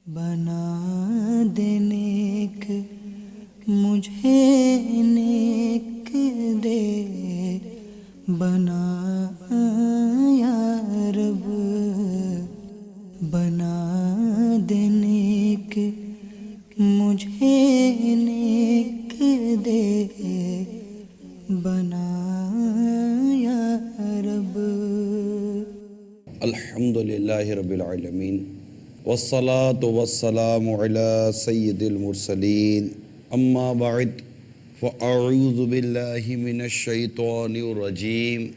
بنا دے نیک مجھے نیک دے بنا یا رب بنا دے نیک مجھے نیک دے بنا یا رب۔ الحمدللہ رب العالمین والصلاة والسلام علی سید المرسلین اما بعد فاعوذ باللہ من الشیطان الرجیم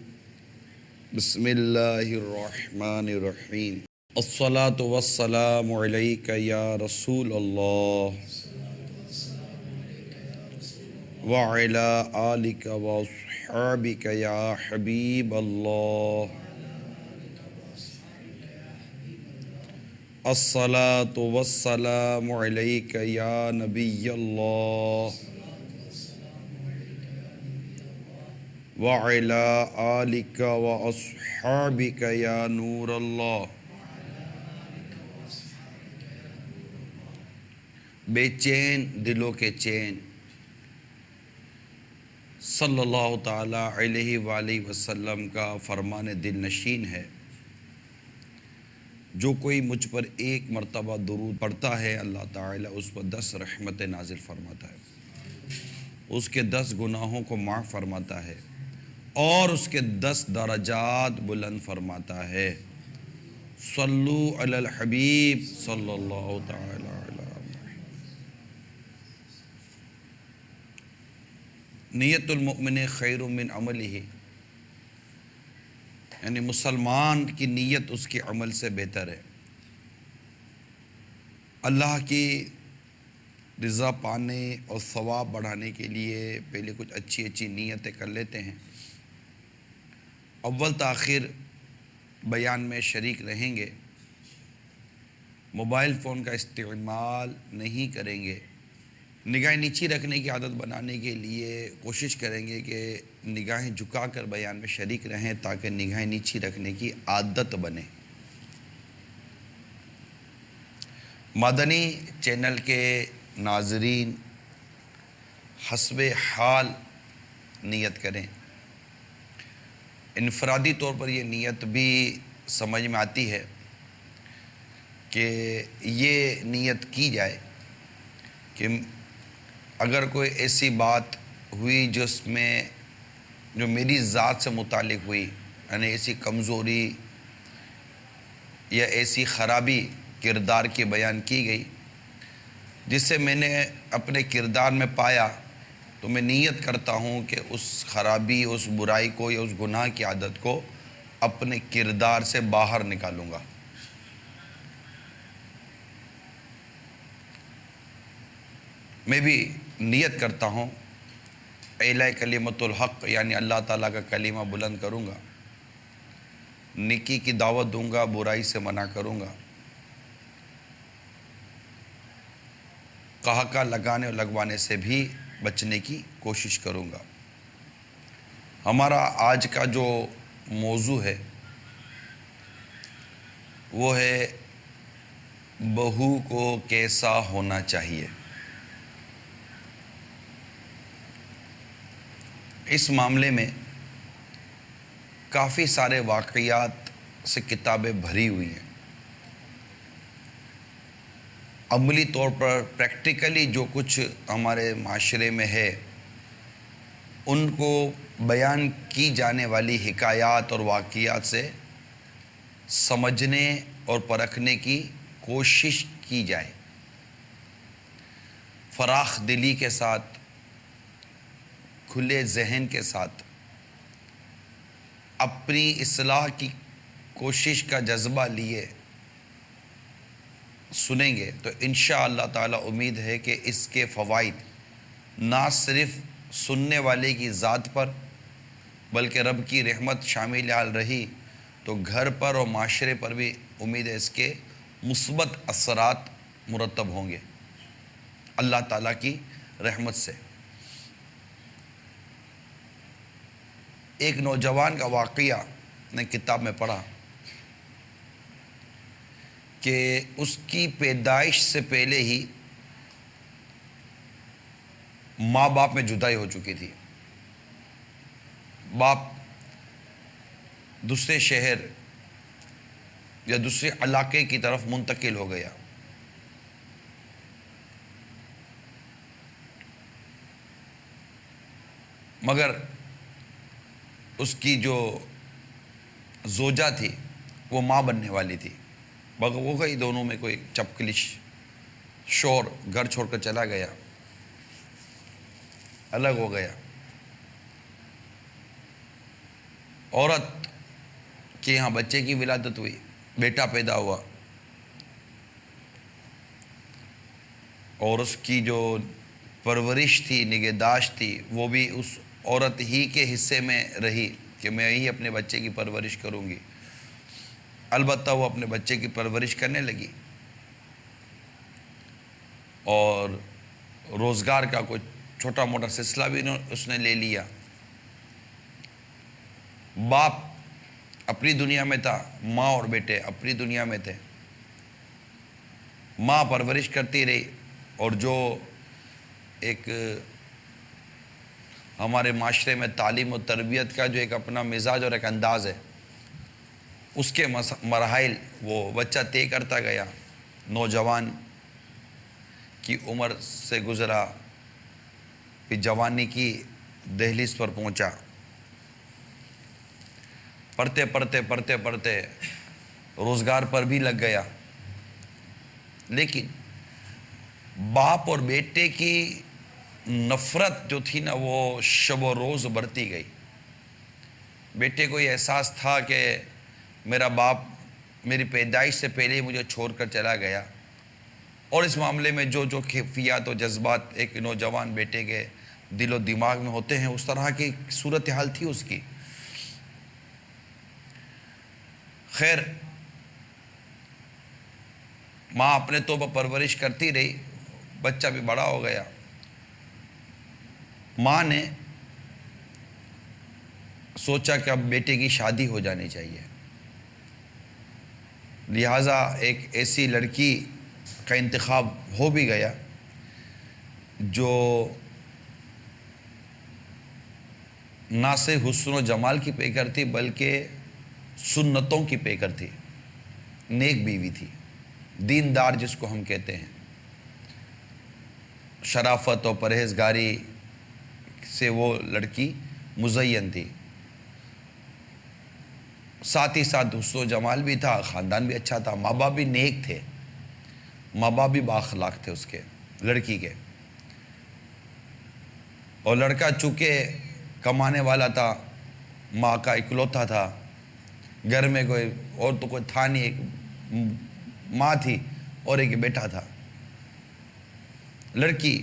بسم اللہ الرحمن الرحیم الصلاة والسلام علیک یا رسول اللہ وعلی آلک واصحابک یا حبیب اللہ الصلاة والسلام علیک یا نبی اللہ وعلی آلک واصحابک یا نور اللہ۔ بے چین دلوں کے چین صلی اللہ تعالیٰ علیہ وآلہ وسلم کا فرمان دل نشین ہے، جو کوئی مجھ پر ایک مرتبہ درود پڑھتا ہے اللہ تعالیٰ اس پر 10 رحمت نازل فرماتا ہے، اس کے 10 گناہوں کو معاف فرماتا ہے اور اس کے 10 درجات بلند فرماتا ہے۔ صلو علی الحبیب صلی اللہ تعالیٰ علیہ وسلم۔ نیت المؤمن خیر من عملہ، یعنی مسلمان کی نیت اس کے عمل سے بہتر ہے۔ اللہ کی رضا پانے اور ثواب بڑھانے کے لیے پہلے کچھ اچھی نیتیں کر لیتے ہیں، اول تاخیر بیان میں شریک رہیں گے، موبائل فون کا استعمال نہیں کریں گے، نگاہیں نیچی رکھنے کی عادت بنانے کے لیے کوشش کریں گے کہ نگاہیں جھکا کر بیان میں شریک رہیں تاکہ نگاہیں نیچی رکھنے کی عادت بنے۔ مدنی چینل کے ناظرین حسب حال نیت کریں، انفرادی طور پر یہ نیت بھی سمجھ میں آتی ہے کہ یہ نیت کی جائے کہ اگر کوئی ایسی بات ہوئی جو میری ذات سے متعلق ہوئی، یعنی ایسی کمزوری یا ایسی خرابی کردار کی بیان کی گئی جس سے میں نے اپنے کردار میں پایا، تو میں نیت کرتا ہوں کہ اس خرابی، اس برائی کو یا اس گناہ کی عادت کو اپنے کردار سے باہر نکالوں گا۔ میں بھی نیت کرتا ہوں اعلاء کلمۃ الحق، یعنی اللہ تعالیٰ کا کلمہ بلند کروں گا، نیکی کی دعوت دوں گا، برائی سے منع کروں گا، قہقہ لگانے اور لگوانے سے بھی بچنے کی کوشش کروں گا۔ ہمارا آج کا جو موضوع ہے وہ ہے بہو کو کیسا ہونا چاہیے۔ اس معاملے میں کافی سارے واقعات سے کتابیں بھری ہوئی ہیں، عملی طور پر پریکٹیکلی جو کچھ ہمارے معاشرے میں ہے ان کو بیان کی جانے والی حکایات اور واقعات سے سمجھنے اور پرکھنے کی کوشش کی جائے، فراخ دلی کے ساتھ، کھلے ذہن کے ساتھ، اپنی اصلاح کی کوشش کا جذبہ لیے سنیں گے تو انشاءاللہ تعالی امید ہے کہ اس کے فوائد نہ صرف سننے والے کی ذات پر بلکہ رب کی رحمت شامل حال رہی تو گھر پر اور معاشرے پر بھی امید ہے اس کے مثبت اثرات مرتب ہوں گے اللہ تعالیٰ کی رحمت سے۔ ایک نوجوان کا واقعہ میں کتاب میں پڑھا کہ اس کی پیدائش سے پہلے ہی ماں باپ میں جدائی ہو چکی تھی. باپ دوسرے شہر یا دوسرے علاقے کی طرف منتقل ہو گیا. مگر اس کی جو زوجہ تھی وہ ماں بننے والی تھی. مگر وہ گئی دونوں میں کوئی چپکلش، شور، گھر چھوڑ کر چلا گیا، الگ ہو گیا. عورت کے یہاں بچے کی ولادت ہوئی، بیٹا پیدا ہوا، اور اس کی جو پرورش تھی، نگہداشت تھی، وہ بھی اس عورت ہی کے حصے میں رہی کہ میں ہی اپنے بچے کی پرورش کروں گی. البتہ وہ اپنے بچے کی پرورش کرنے لگی اور روزگار کا کوئی چھوٹا موٹا سلسلہ بھی اس نے لے لیا. باپ اپنی دنیا میں تھا، ماں اور بیٹے اپنی دنیا میں تھے. ماں پرورش کرتی رہی، اور جو ایک ہمارے معاشرے میں تعلیم و تربیت کا جو ایک اپنا مزاج اور ایک انداز ہے، اس کے مراحل وہ بچہ طے کرتا گیا. نوجوان کی عمر سے گزرا، پھر جوانی کی دہلیز پر پہنچا. پڑھتے پڑھتے پڑھتے پڑھتے روزگار پر بھی لگ گیا. لیکن باپ اور بیٹے کی نفرت جو تھی نا، وہ شب و روز بڑھتی گئی. بیٹے کو یہ احساس تھا کہ میرا باپ میری پیدائش سے پہلے ہی مجھے چھوڑ کر چلا گیا، اور اس معاملے میں جو جو کیفیات و جذبات ایک نوجوان بیٹے کے دل و دماغ میں ہوتے ہیں، اس طرح کی صورتحال تھی اس کی. خیر، ماں اپنے تو پرورش کرتی رہی، بچہ بھی بڑا ہو گیا. ماں نے سوچا کہ اب بیٹے کی شادی ہو جانی چاہیے، لہٰذا ایک ایسی لڑکی کا انتخاب ہو بھی گیا جو نہ صرف حسن و جمال کی پیکر تھی بلکہ سنتوں کی پیکر تھی. نیک بیوی تھی، دیندار جس کو ہم کہتے ہیں. شرافت و پرہیزگاری سے وہ لڑکی مزین تھی. ساتھ ہی ساتھ حسن و جمال بھی تھا، خاندان بھی اچھا تھا، ماں باپ بھی نیک تھے، ماں باپ بھی بااخلاق تھے اس کے، لڑکی کے. اور لڑکا چونکہ کمانے والا تھا، ماں کا اکلوتا تھا، گھر میں کوئی اور تو کوئی تھا نہیں، ایک ماں تھی اور ایک بیٹا تھا. لڑکی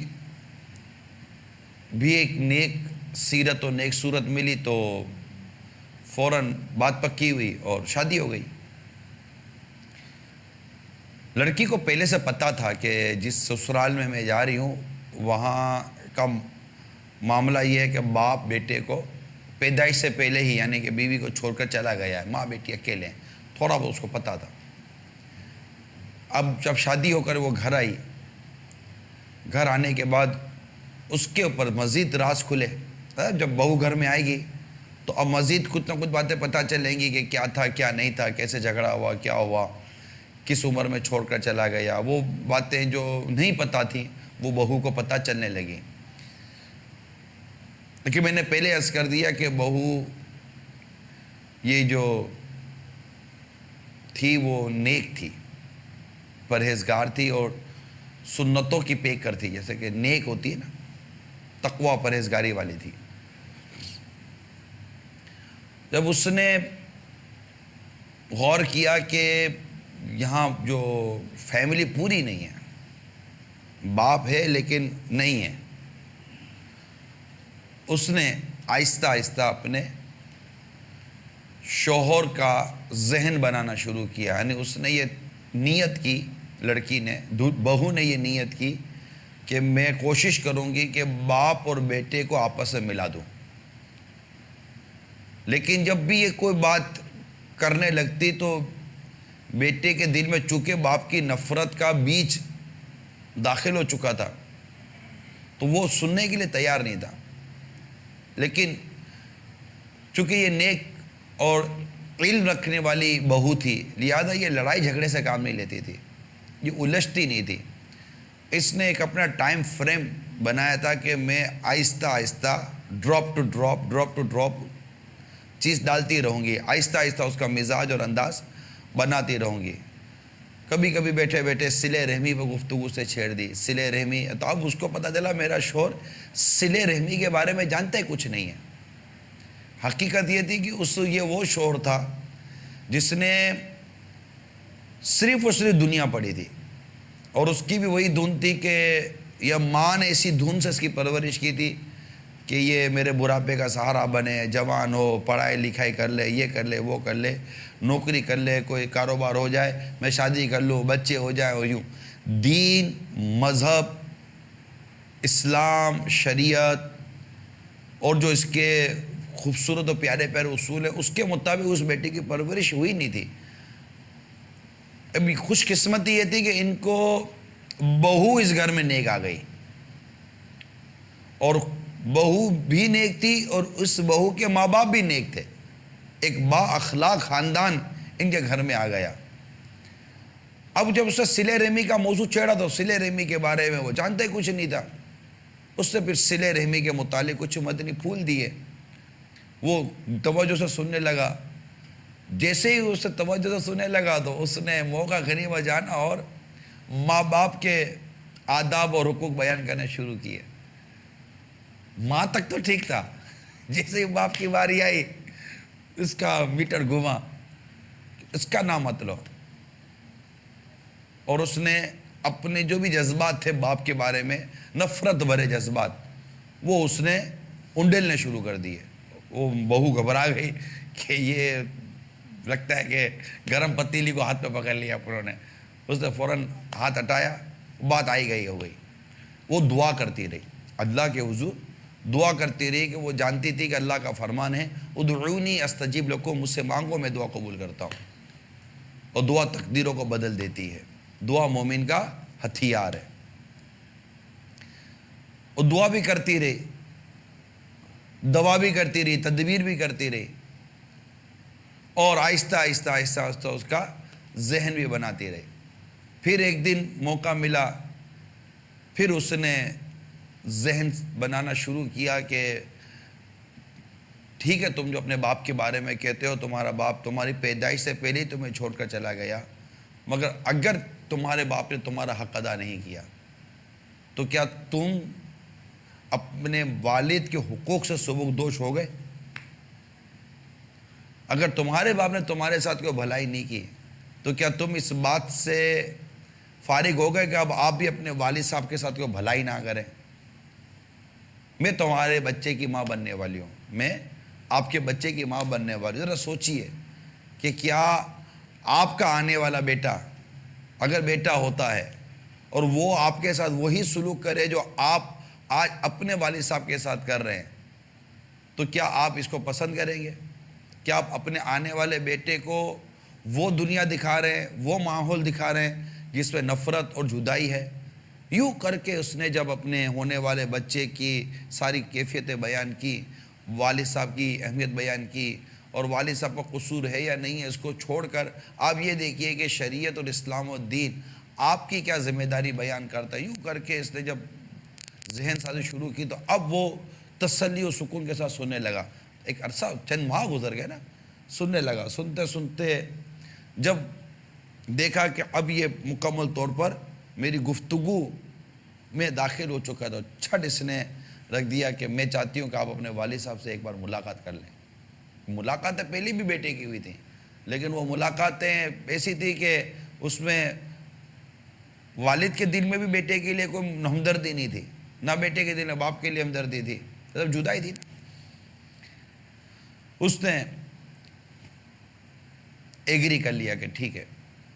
بھی ایک نیک سیرت و نیک صورت ملی تو فوراً بات پکی ہوئی اور شادی ہو گئی. لڑکی کو پہلے سے پتا تھا کہ جس سسرال میں جا رہی ہوں وہاں کا معاملہ یہ ہے کہ باپ بیٹے کو پیدائش سے پہلے ہی، یعنی کہ بیوی کو چھوڑ کر چلا گیا ہے، ماں بیٹی اکیلے ہیں. تھوڑا بہت اس کو پتا تھا. اب جب شادی ہو کر وہ گھر آئی، گھر آنے کے بعد اس کے اوپر مزید راز کھلے. جب بہو گھر میں آئے گی تو اب مزید کچھ نہ کچھ باتیں پتہ چلیں گی کہ کیا تھا کیا نہیں تھا، کیسے جھگڑا ہوا، کیا ہوا، کس عمر میں چھوڑ کر چلا گیا. وہ باتیں جو نہیں پتہ تھیں وہ بہو کو پتہ چلنے لگی. لیکن میں نے پہلے عرض کر دیا کہ بہو یہ جو تھی وہ نیک تھی، پرہیزگار تھی اور سنتوں کی پیکر تھی. جیسے کہ نیک ہوتی ہے نا، تقوی پرہیزگاری والی تھی. جب اس نے غور کیا کہ یہاں جو فیملی پوری نہیں ہے، باپ ہے لیکن نہیں ہے، اس نے آہستہ آہستہ اپنے شوہر کا ذہن بنانا شروع کیا. یعنی اس نے یہ نیت کی، لڑکی نے، بہو نے یہ نیت کی کہ میں کوشش کروں گی کہ باپ اور بیٹے کو آپس میں ملا دوں. لیکن جب بھی یہ کوئی بات کرنے لگتی تو بیٹے کے دل میں چونکہ باپ کی نفرت کا بیج داخل ہو چکا تھا تو وہ سننے کے لیے تیار نہیں تھا. لیکن چونکہ یہ نیک اور علم رکھنے والی بہو تھی لہذا یہ لڑائی جھگڑے سے کام نہیں لیتی تھی, یہ الجھتی نہیں تھی. اس نے ایک اپنا ٹائم فریم بنایا تھا کہ میں آہستہ آہستہ ڈراپ ٹو ڈراپ چیز ڈالتی رہوں گی, آہستہ آہستہ اس کا مزاج اور انداز بناتی رہوں گی. کبھی کبھی بیٹھے بیٹھے صلہ رحمی پہ گفتگو سے چھیڑ دی, صلہ رحمی. تو اب اس کو پتہ چلا میرا شوہر صلہ رحمی کے بارے میں جانتا ہی کچھ نہیں ہے. حقیقت یہ تھی کہ یہ وہ شوہر تھا جس نے صرف اور صرف دنیا پڑھی تھی, اور اس کی بھی وہی دھن تھی کہ یا ماں نے ایسی دھن سے اس کی پرورش کی تھی کہ یہ میرے بڑھاپے کا سہارا بنے, جوان ہو, پڑھائی لکھائی کر لے, یہ کر لے, وہ کر لے, نوکری کر لے, کوئی کاروبار ہو جائے, میں شادی کر لوں, بچے ہو جائیں, اور یوں. دین, مذہب, اسلام, شریعت اور جو اس کے خوبصورت و پیارے پیارے اصول ہیں اس کے مطابق اس بیٹی کی پرورش ہوئی نہیں تھی. ابھی خوش قسمتی یہ تھی کہ ان کو بہو اس گھر میں نیک آ گئی, اور بہو بھی نیک تھی اور اس بہو کے ماں باپ بھی نیک تھے. ایک با اخلاق خاندان ان کے گھر میں آ گیا. اب جب اس سے صلہ رحمی کا موضوع چھیڑا تو صلہ رحمی کے بارے میں وہ جانتا ہی کچھ نہیں تھا. اس سے پھر صلہ رحمی کے متعلق کچھ مدنی پھول دیے. وہ توجہ سے سننے لگا. جیسے ہی اس سے توجہ سے سننے لگا تو اس نے موقع غنیمت جانا اور ماں باپ کے آداب اور حقوق بیان کرنے شروع کیے. ماں تک تو ٹھیک تھا, جیسے ہی باپ کی باری آئی اس کا میٹر گھما, اس کا نام مت لو. اور اس نے اپنے جو بھی جذبات تھے باپ کے بارے میں, نفرت بھرے جذبات, وہ اس نے انڈیلنے شروع کر دیے. وہ بہو گھبرا گئی کہ یہ لگتا ہے کہ گرم پتیلی کو ہاتھ پہ پکڑ لیا اپنوں نے. اس نے فوراً ہاتھ ہٹایا, بات آئی گئی ہو گئی. وہ دعا کرتی رہی, اللہ کے حضور دعا کرتی رہی کہ وہ جانتی تھی کہ اللہ کا فرمان ہے ادعونی استجیب لکم, مجھ سے مانگو میں دعا قبول کرتا ہوں. اور دعا تقدیروں کو بدل دیتی ہے. دعا مومن کا ہتھیار ہے. اور دعا بھی کرتی رہی, دوا بھی کرتی رہی, تدبیر بھی کرتی رہی, اور آہستہ آہستہ آہستہ آہستہ اس کا ذہن بھی بناتی رہی. پھر ایک دن موقع ملا, پھر اس نے ذہن بنانا شروع کیا کہ ٹھیک ہے تم جو اپنے باپ کے بارے میں کہتے ہو, تمہارا باپ تمہاری پیدائش سے پہلے ہی تمہیں چھوڑ کر چلا گیا, مگر اگر تمہارے باپ نے تمہارا حق ادا نہیں کیا تو کیا تم اپنے والد کے حقوق سے سبکدوش ہو گئے؟ اگر تمہارے باپ نے تمہارے ساتھ کوئی بھلائی نہیں کی تو کیا تم اس بات سے فارغ ہو گئے کہ اب آپ بھی اپنے والد صاحب کے ساتھ کوئی بھلائی نہ کریں؟ میں تمہارے بچے کی ماں بننے والی ہوں, میں آپ کے بچے کی ماں بننے والی ہوں. ذرا سوچئے کہ کیا آپ کا آنے والا بیٹا اگر بیٹا ہوتا ہے اور وہ آپ کے ساتھ وہی سلوک کرے جو آپ آج اپنے والد صاحب کے ساتھ کر رہے ہیں, تو کیا آپ اس کو پسند کریں گے؟ کیا آپ اپنے آنے والے بیٹے کو وہ دنیا دکھا رہے ہیں, وہ ماحول دکھا رہے ہیں جس میں نفرت اور جدائی ہے؟ یوں کر کے اس نے جب اپنے ہونے والے بچے کی ساری کیفیتیں بیان کی, والد صاحب کی اہمیت بیان کی, اور والد صاحب کا قصور ہے یا نہیں ہے اس کو چھوڑ کر آپ یہ دیکھیے کہ شریعت اور اسلام و دین آپ کی کیا ذمہ داری بیان کرتا ہے. یوں کر کے اس نے جب ذہن سازی شروع کی تو اب وہ تسلی و سکون کے ساتھ سننے لگا. ایک عرصہ چند ماہ گزر گئے نا, سننے لگا. سنتے سنتے جب دیکھا کہ اب یہ مکمل طور پر میری گفتگو میں داخل ہو چکا تھا, چھٹ اس نے رکھ دیا کہ میں چاہتی ہوں کہ آپ اپنے والد صاحب سے ایک بار ملاقات کر لیں. ملاقاتیں پہلی بھی بیٹے کی ہوئی تھیں, لیکن وہ ملاقاتیں ایسی تھی کہ اس میں والد کے دل میں بھی بیٹے کے لیے کوئی ہمدردی نہیں تھی, نہ بیٹے کے دل میں باپ کے لیے ہمدردی تھی, مطلب جدائی تھی. اس نے ایگری کر لیا کہ ٹھیک ہے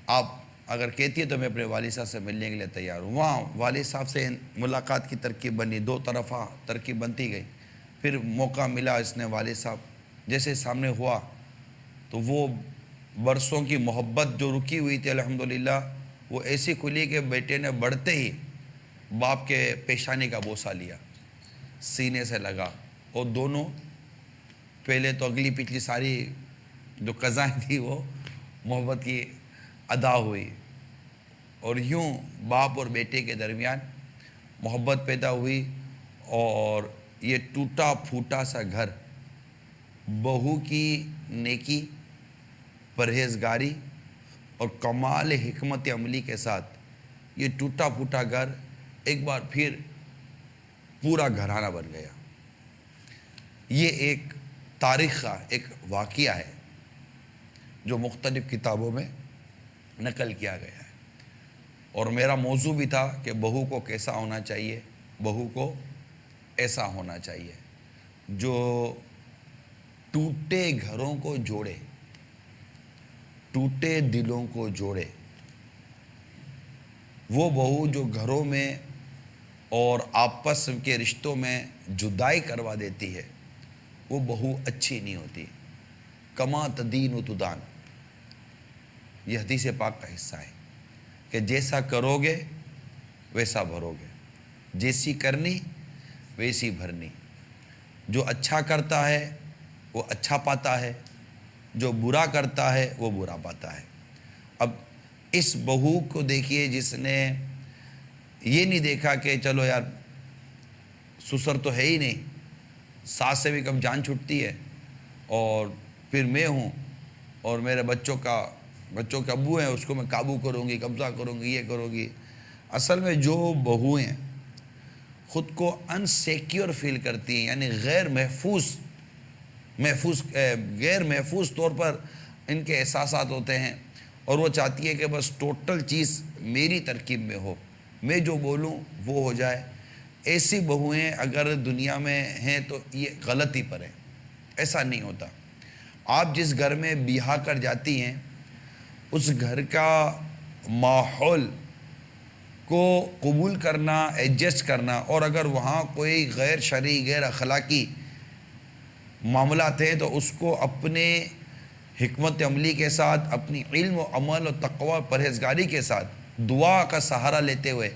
آپ اگر کہتی ہے تو میں اپنے والد صاحب سے ملنے کے لیے تیار ہوں. وہاں والد صاحب سے ملاقات کی ترکیب بنی, دو طرفہ ترکیب بنتی گئی. پھر موقع ملا, اس نے والد صاحب جیسے سامنے ہوا تو وہ برسوں کی محبت جو رکی ہوئی تھی الحمدللہ وہ ایسی کھلی کہ بیٹے نے بڑھتے ہی باپ کے پیشانی کا بوسہ لیا، سینے سے لگا، اور دونوں پہلے تو اگلی پچھلی ساری جو قضائیں تھی وہ محبت کی ادا ہوئی، اور یوں باپ اور بیٹے کے درمیان محبت پیدا ہوئی، اور یہ ٹوٹا پھوٹا سا گھر بہو کی نیکی، پرہیزگاری اور کمال حکمت عملی کے ساتھ یہ ٹوٹا پھوٹا گھر ایک بار پھر پورا گھرانہ بن گیا۔ یہ ایک تاریخ کا ایک واقعہ ہے جو مختلف کتابوں میں نقل کیا گیا ہے، اور میرا موضوع بھی تھا کہ بہو کو کیسا ہونا چاہیے، بہو کو ایسا ہونا چاہیے جو ٹوٹے گھروں کو جوڑے، ٹوٹے دلوں کو جوڑے۔ وہ بہو جو گھروں میں اور آپس کے رشتوں میں جدائی کروا دیتی ہے وہ بہو اچھی نہیں ہوتی۔ کما تدین و تدان، یہ حدیث پاک کا حصہ ہے کہ جیسا کرو گے ویسا بھرو گے، جیسی کرنی ویسی بھرنی۔ جو اچھا کرتا ہے وہ اچھا پاتا ہے، جو برا کرتا ہے وہ برا پاتا ہے۔ اب اس بہو کو دیکھیے جس نے یہ نہیں دیکھا کہ چلو یار سسر تو ہے ہی نہیں، ساس سے بھی کم جان چھٹتی ہے، اور پھر میں ہوں اور میرے بچوں کے ابو ہیں، اس کو میں قابو کروں گی، قبضہ کروں گی، یہ کروں گی۔ اصل میں جو بہویں خود کو ان سیکیور فیل کرتی ہیں، یعنی غیر محفوظ طور پر ان کے احساسات ہوتے ہیں، اور وہ چاہتی ہے کہ بس ٹوٹل چیز میری ترکیب میں ہو، میں جو بولوں وہ ہو جائے۔ ایسی بہویں اگر دنیا میں ہیں تو یہ غلطی پر ہے، ایسا نہیں ہوتا۔ آپ جس گھر میں بیاہ کر جاتی ہیں اس گھر کا ماحول کو قبول کرنا، ایڈجسٹ کرنا، اور اگر وہاں کوئی غیر شرعی غیر اخلاقی معاملات ہیں تو اس کو اپنے حکمت عملی کے ساتھ، اپنی علم و عمل و تقوی و پرہیزگاری کے ساتھ دعا کا سہارا لیتے ہوئے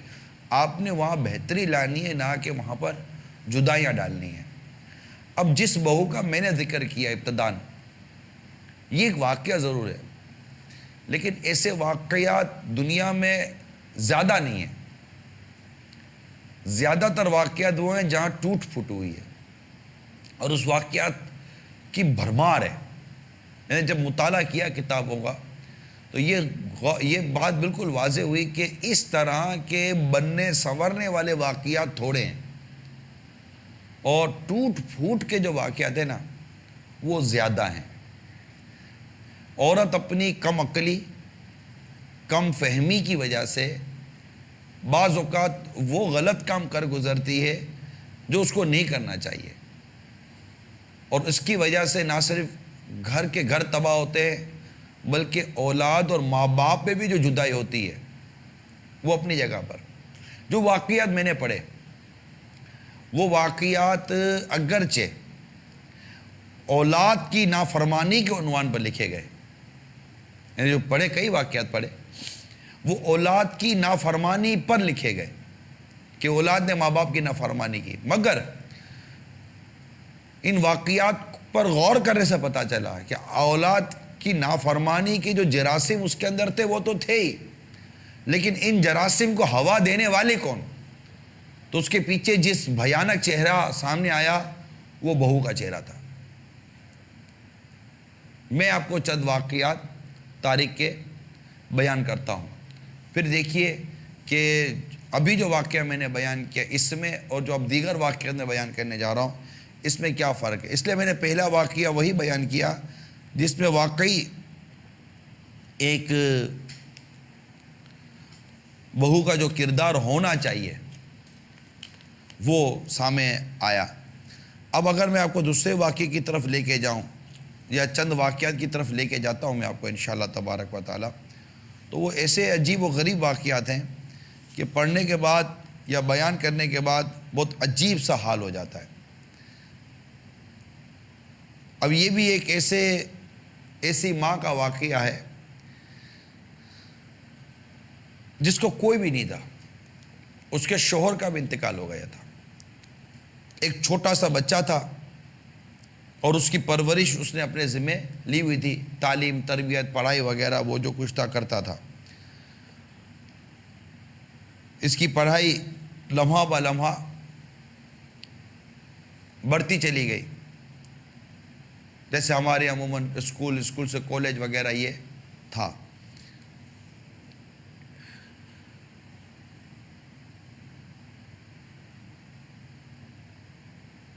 آپ نے وہاں بہتری لانی ہے، نہ کہ وہاں پر جدائیاں ڈالنی ہیں۔ اب جس بہو کا میں نے ذکر کیا ابتداً، یہ ایک واقعہ ضرور ہے، لیکن ایسے واقعات دنیا میں زیادہ نہیں ہیں۔ زیادہ تر واقعات وہ ہیں جہاں ٹوٹ پھوٹ ہوئی ہے، اور اس واقعات کی بھرمار ہے۔ میں نے جب مطالعہ کیا کتابوں کا تو یہ بات بالکل واضح ہوئی کہ اس طرح کے بننے سنورنے والے واقعات تھوڑے ہیں، اور ٹوٹ پھوٹ کے جو واقعات ہیں نا وہ زیادہ ہیں۔ عورت اپنی کم عقلی، کم فہمی کی وجہ سے بعض اوقات وہ غلط کام کر گزرتی ہے جو اس کو نہیں کرنا چاہیے، اور اس کی وجہ سے نہ صرف گھر کے گھر تباہ ہوتے ہیں بلکہ اولاد اور ماں باپ پہ بھی جو جدائی ہوتی ہے وہ اپنی جگہ پر۔ جو واقعات میں نے پڑھے وہ واقعات اگرچہ اولاد کی نافرمانی کے عنوان پر لکھے گئے، یعنی جو پڑھے، کئی واقعات پڑھے، وہ اولاد کی نافرمانی پر لکھے گئے کہ اولاد نے ماں باپ کی نافرمانی کی، مگر ان واقعات پر غور کرنے سے پتہ چلا کہ اولاد کی نافرمانی کی جو جراثیم اس کے اندر تھے وہ تو تھے ہی، لیکن ان جراثیم کو ہوا دینے والے کون؟ تو اس کے پیچھے جس بھیانک چہرہ سامنے آیا وہ بہو کا چہرہ تھا۔ میں آپ کو چند واقعات تاریخ کے بیان کرتا ہوں، پھر دیکھیے کہ ابھی جو واقعہ میں نے بیان کیا اس میں اور جو اب دیگر واقعات میں بیان کرنے جا رہا ہوں اس میں کیا فرق ہے۔ اس لیے میں نے پہلا واقعہ وہی بیان کیا جس میں واقعی ایک بہو کا جو کردار ہونا چاہیے وہ سامنے آیا۔ اب اگر میں آپ کو دوسرے واقعے کی طرف لے کے جاؤں یا چند واقعات کی طرف لے کے جاتا ہوں میں آپ کو انشاءاللہ تبارک و تعالی، تو وہ ایسے عجیب و غریب واقعات ہیں کہ پڑھنے کے بعد یا بیان کرنے کے بعد بہت عجیب سا حال ہو جاتا ہے۔ اب یہ بھی ایک ایسی ماں کا واقعہ ہے جس کو کوئی بھی نہیں تھا، اس کے شوہر کا بھی انتقال ہو گیا تھا، ایک چھوٹا سا بچہ تھا اور اس کی پرورش اس نے اپنے ذمہ لی ہوئی تھی، تعلیم، تربیت، پڑھائی وغیرہ وہ جو کچھ تھا کرتا تھا۔ اس کی پڑھائی لمحہ بہ لمحہ بڑھتی چلی گئی، جیسے ہمارے عموماً اسکول سے کالج وغیرہ یہ تھا۔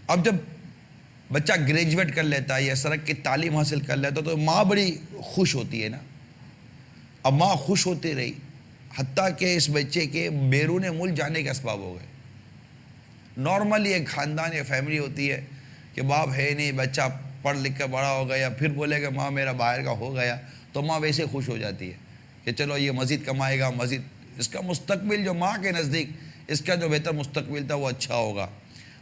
اب جب بچہ گریجویٹ کر لیتا ہے یا سرک کی تعلیم حاصل کر لیتا ہے تو ماں بڑی خوش ہوتی ہے نا۔ اب ماں خوش ہوتی رہی حتیٰ کہ اس بچے کے بیرون ملک جانے کے اسباب ہو گئے۔ نارملی ایک خاندان یا فیملی ہوتی ہے کہ باپ ہے نہیں، بچہ پڑھ لکھ کر بڑا ہو گیا، پھر بولے کہ ماں میرا باہر کا ہو گیا، تو ماں ویسے خوش ہو جاتی ہے کہ چلو یہ مزید کمائے گا، مزید اس کا مستقبل جو ماں کے نزدیک اس کا جو بہتر مستقبل تھا وہ اچھا ہوگا۔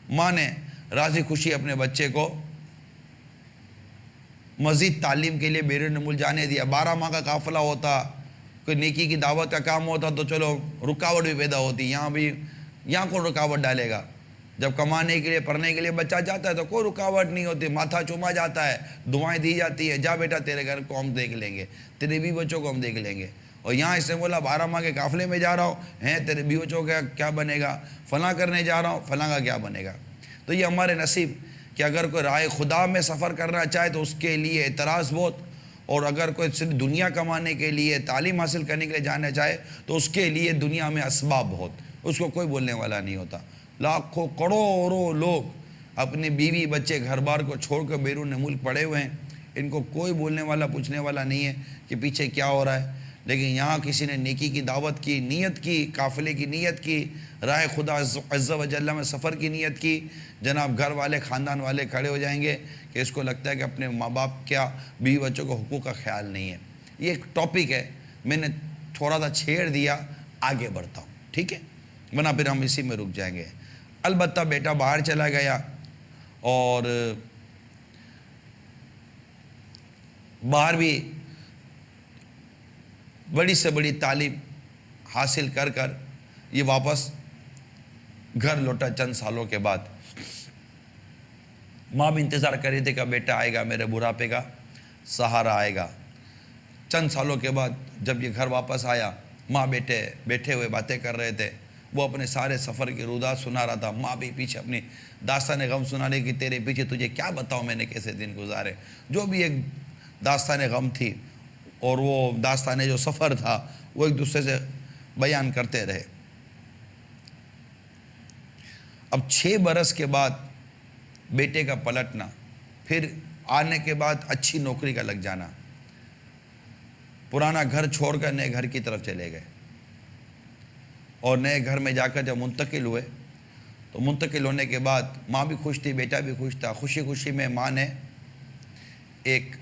ماں نے راضی خوشی اپنے بچے کو مزید تعلیم کے لیے بیرون ملک جانے دیا۔ 12 ماہ کا قافلہ ہوتا، کوئی نیکی کی دعوت کا کام ہوتا تو چلو رکاوٹ بھی پیدا ہوتی، یہاں کون رکاوٹ ڈالے گا؟ جب کمانے کے لیے پڑھنے کے لیے بچہ جاتا ہے تو کوئی رکاوٹ نہیں ہوتی، ماتھا چوما جاتا ہے، دعائیں دی جاتی ہے، جا بیٹا تیرے گھر کو ہم دیکھ لیں گے، تیرے بیوی بچوں کو ہم دیکھ لیں گے۔ اور یہاں اس نے بولا 12 ماہ کے قافلے میں جا رہا ہوں، تیرے بیوی بچوں کا کیا بنے گا، فلاں کرنے جا رہا ہوں، فلاں کا کیا بنے گا۔ تو یہ ہمارے نصیب کہ اگر کوئی رائے خدا میں سفر کرنا چاہے تو اس کے لیے اعتراض بہت، اور اگر کوئی صرف دنیا کمانے کے لیے، تعلیم حاصل کرنے کے لیے جانا چاہے تو اس کے لیے دنیا میں اسباب بہت، اس کو کوئی بولنے والا نہیں ہوتا۔ لاکھوں کروڑوں لوگ اپنے بیوی بچے گھر بار کو چھوڑ کر بیرون ملک پڑے ہوئے ہیں، ان کو کوئی بولنے والا پوچھنے والا نہیں ہے کہ پیچھے کیا ہو رہا ہے۔ لیکن یہاں کسی نے نیکی کی دعوت کی، نیت کی، قافلے کی نیت کی، راہ خدا عز و جل میں سفر کی نیت کی، جناب گھر والے، خاندان والے کھڑے ہو جائیں گے کہ اس کو لگتا ہے کہ اپنے ماں باپ کیا بیوی بچوں کو حقوق کا خیال نہیں ہے۔ یہ ایک ٹاپک ہے، میں نے تھوڑا سا چھیڑ دیا، آگے بڑھتا ہوں، ٹھیک ہے، ورنہ پھر ہم اسی میں رک جائیں گے۔ البتہ بیٹا باہر چلا گیا اور باہر بھی بڑی سے بڑی تعلیم حاصل کر یہ واپس گھر لوٹا۔ چند سالوں کے بعد ماں بھی انتظار کر رہی تھی کہ بیٹا آئے گا، میرے بڑھاپے کا سہارا آئے گا۔ چند سالوں کے بعد جب یہ گھر واپس آیا، ماں بیٹے بیٹھے ہوئے باتیں کر رہے تھے، وہ اپنے سارے سفر کی رودات سنا رہا تھا، ماں بھی پیچھے اپنی داستان غم سنا رہی کہ تیرے پیچھے تجھے کیا بتاؤں میں نے کیسے دن گزارے۔ جو بھی ایک داستان غم تھی اور وہ داستان جو سفر تھا وہ ایک دوسرے سے بیان کرتے رہے۔ اب 6 برس کے بعد بیٹے کا پلٹنا، پھر آنے کے بعد اچھی نوکری کا لگ جانا، پرانا گھر چھوڑ کر نئے گھر کی طرف چلے گئے، اور نئے گھر میں جا کر جب منتقل ہوئے تو منتقل ہونے کے بعد ماں بھی خوش تھی، بیٹا بھی خوش تھا۔ خوشی خوشی میں ماں نے ایک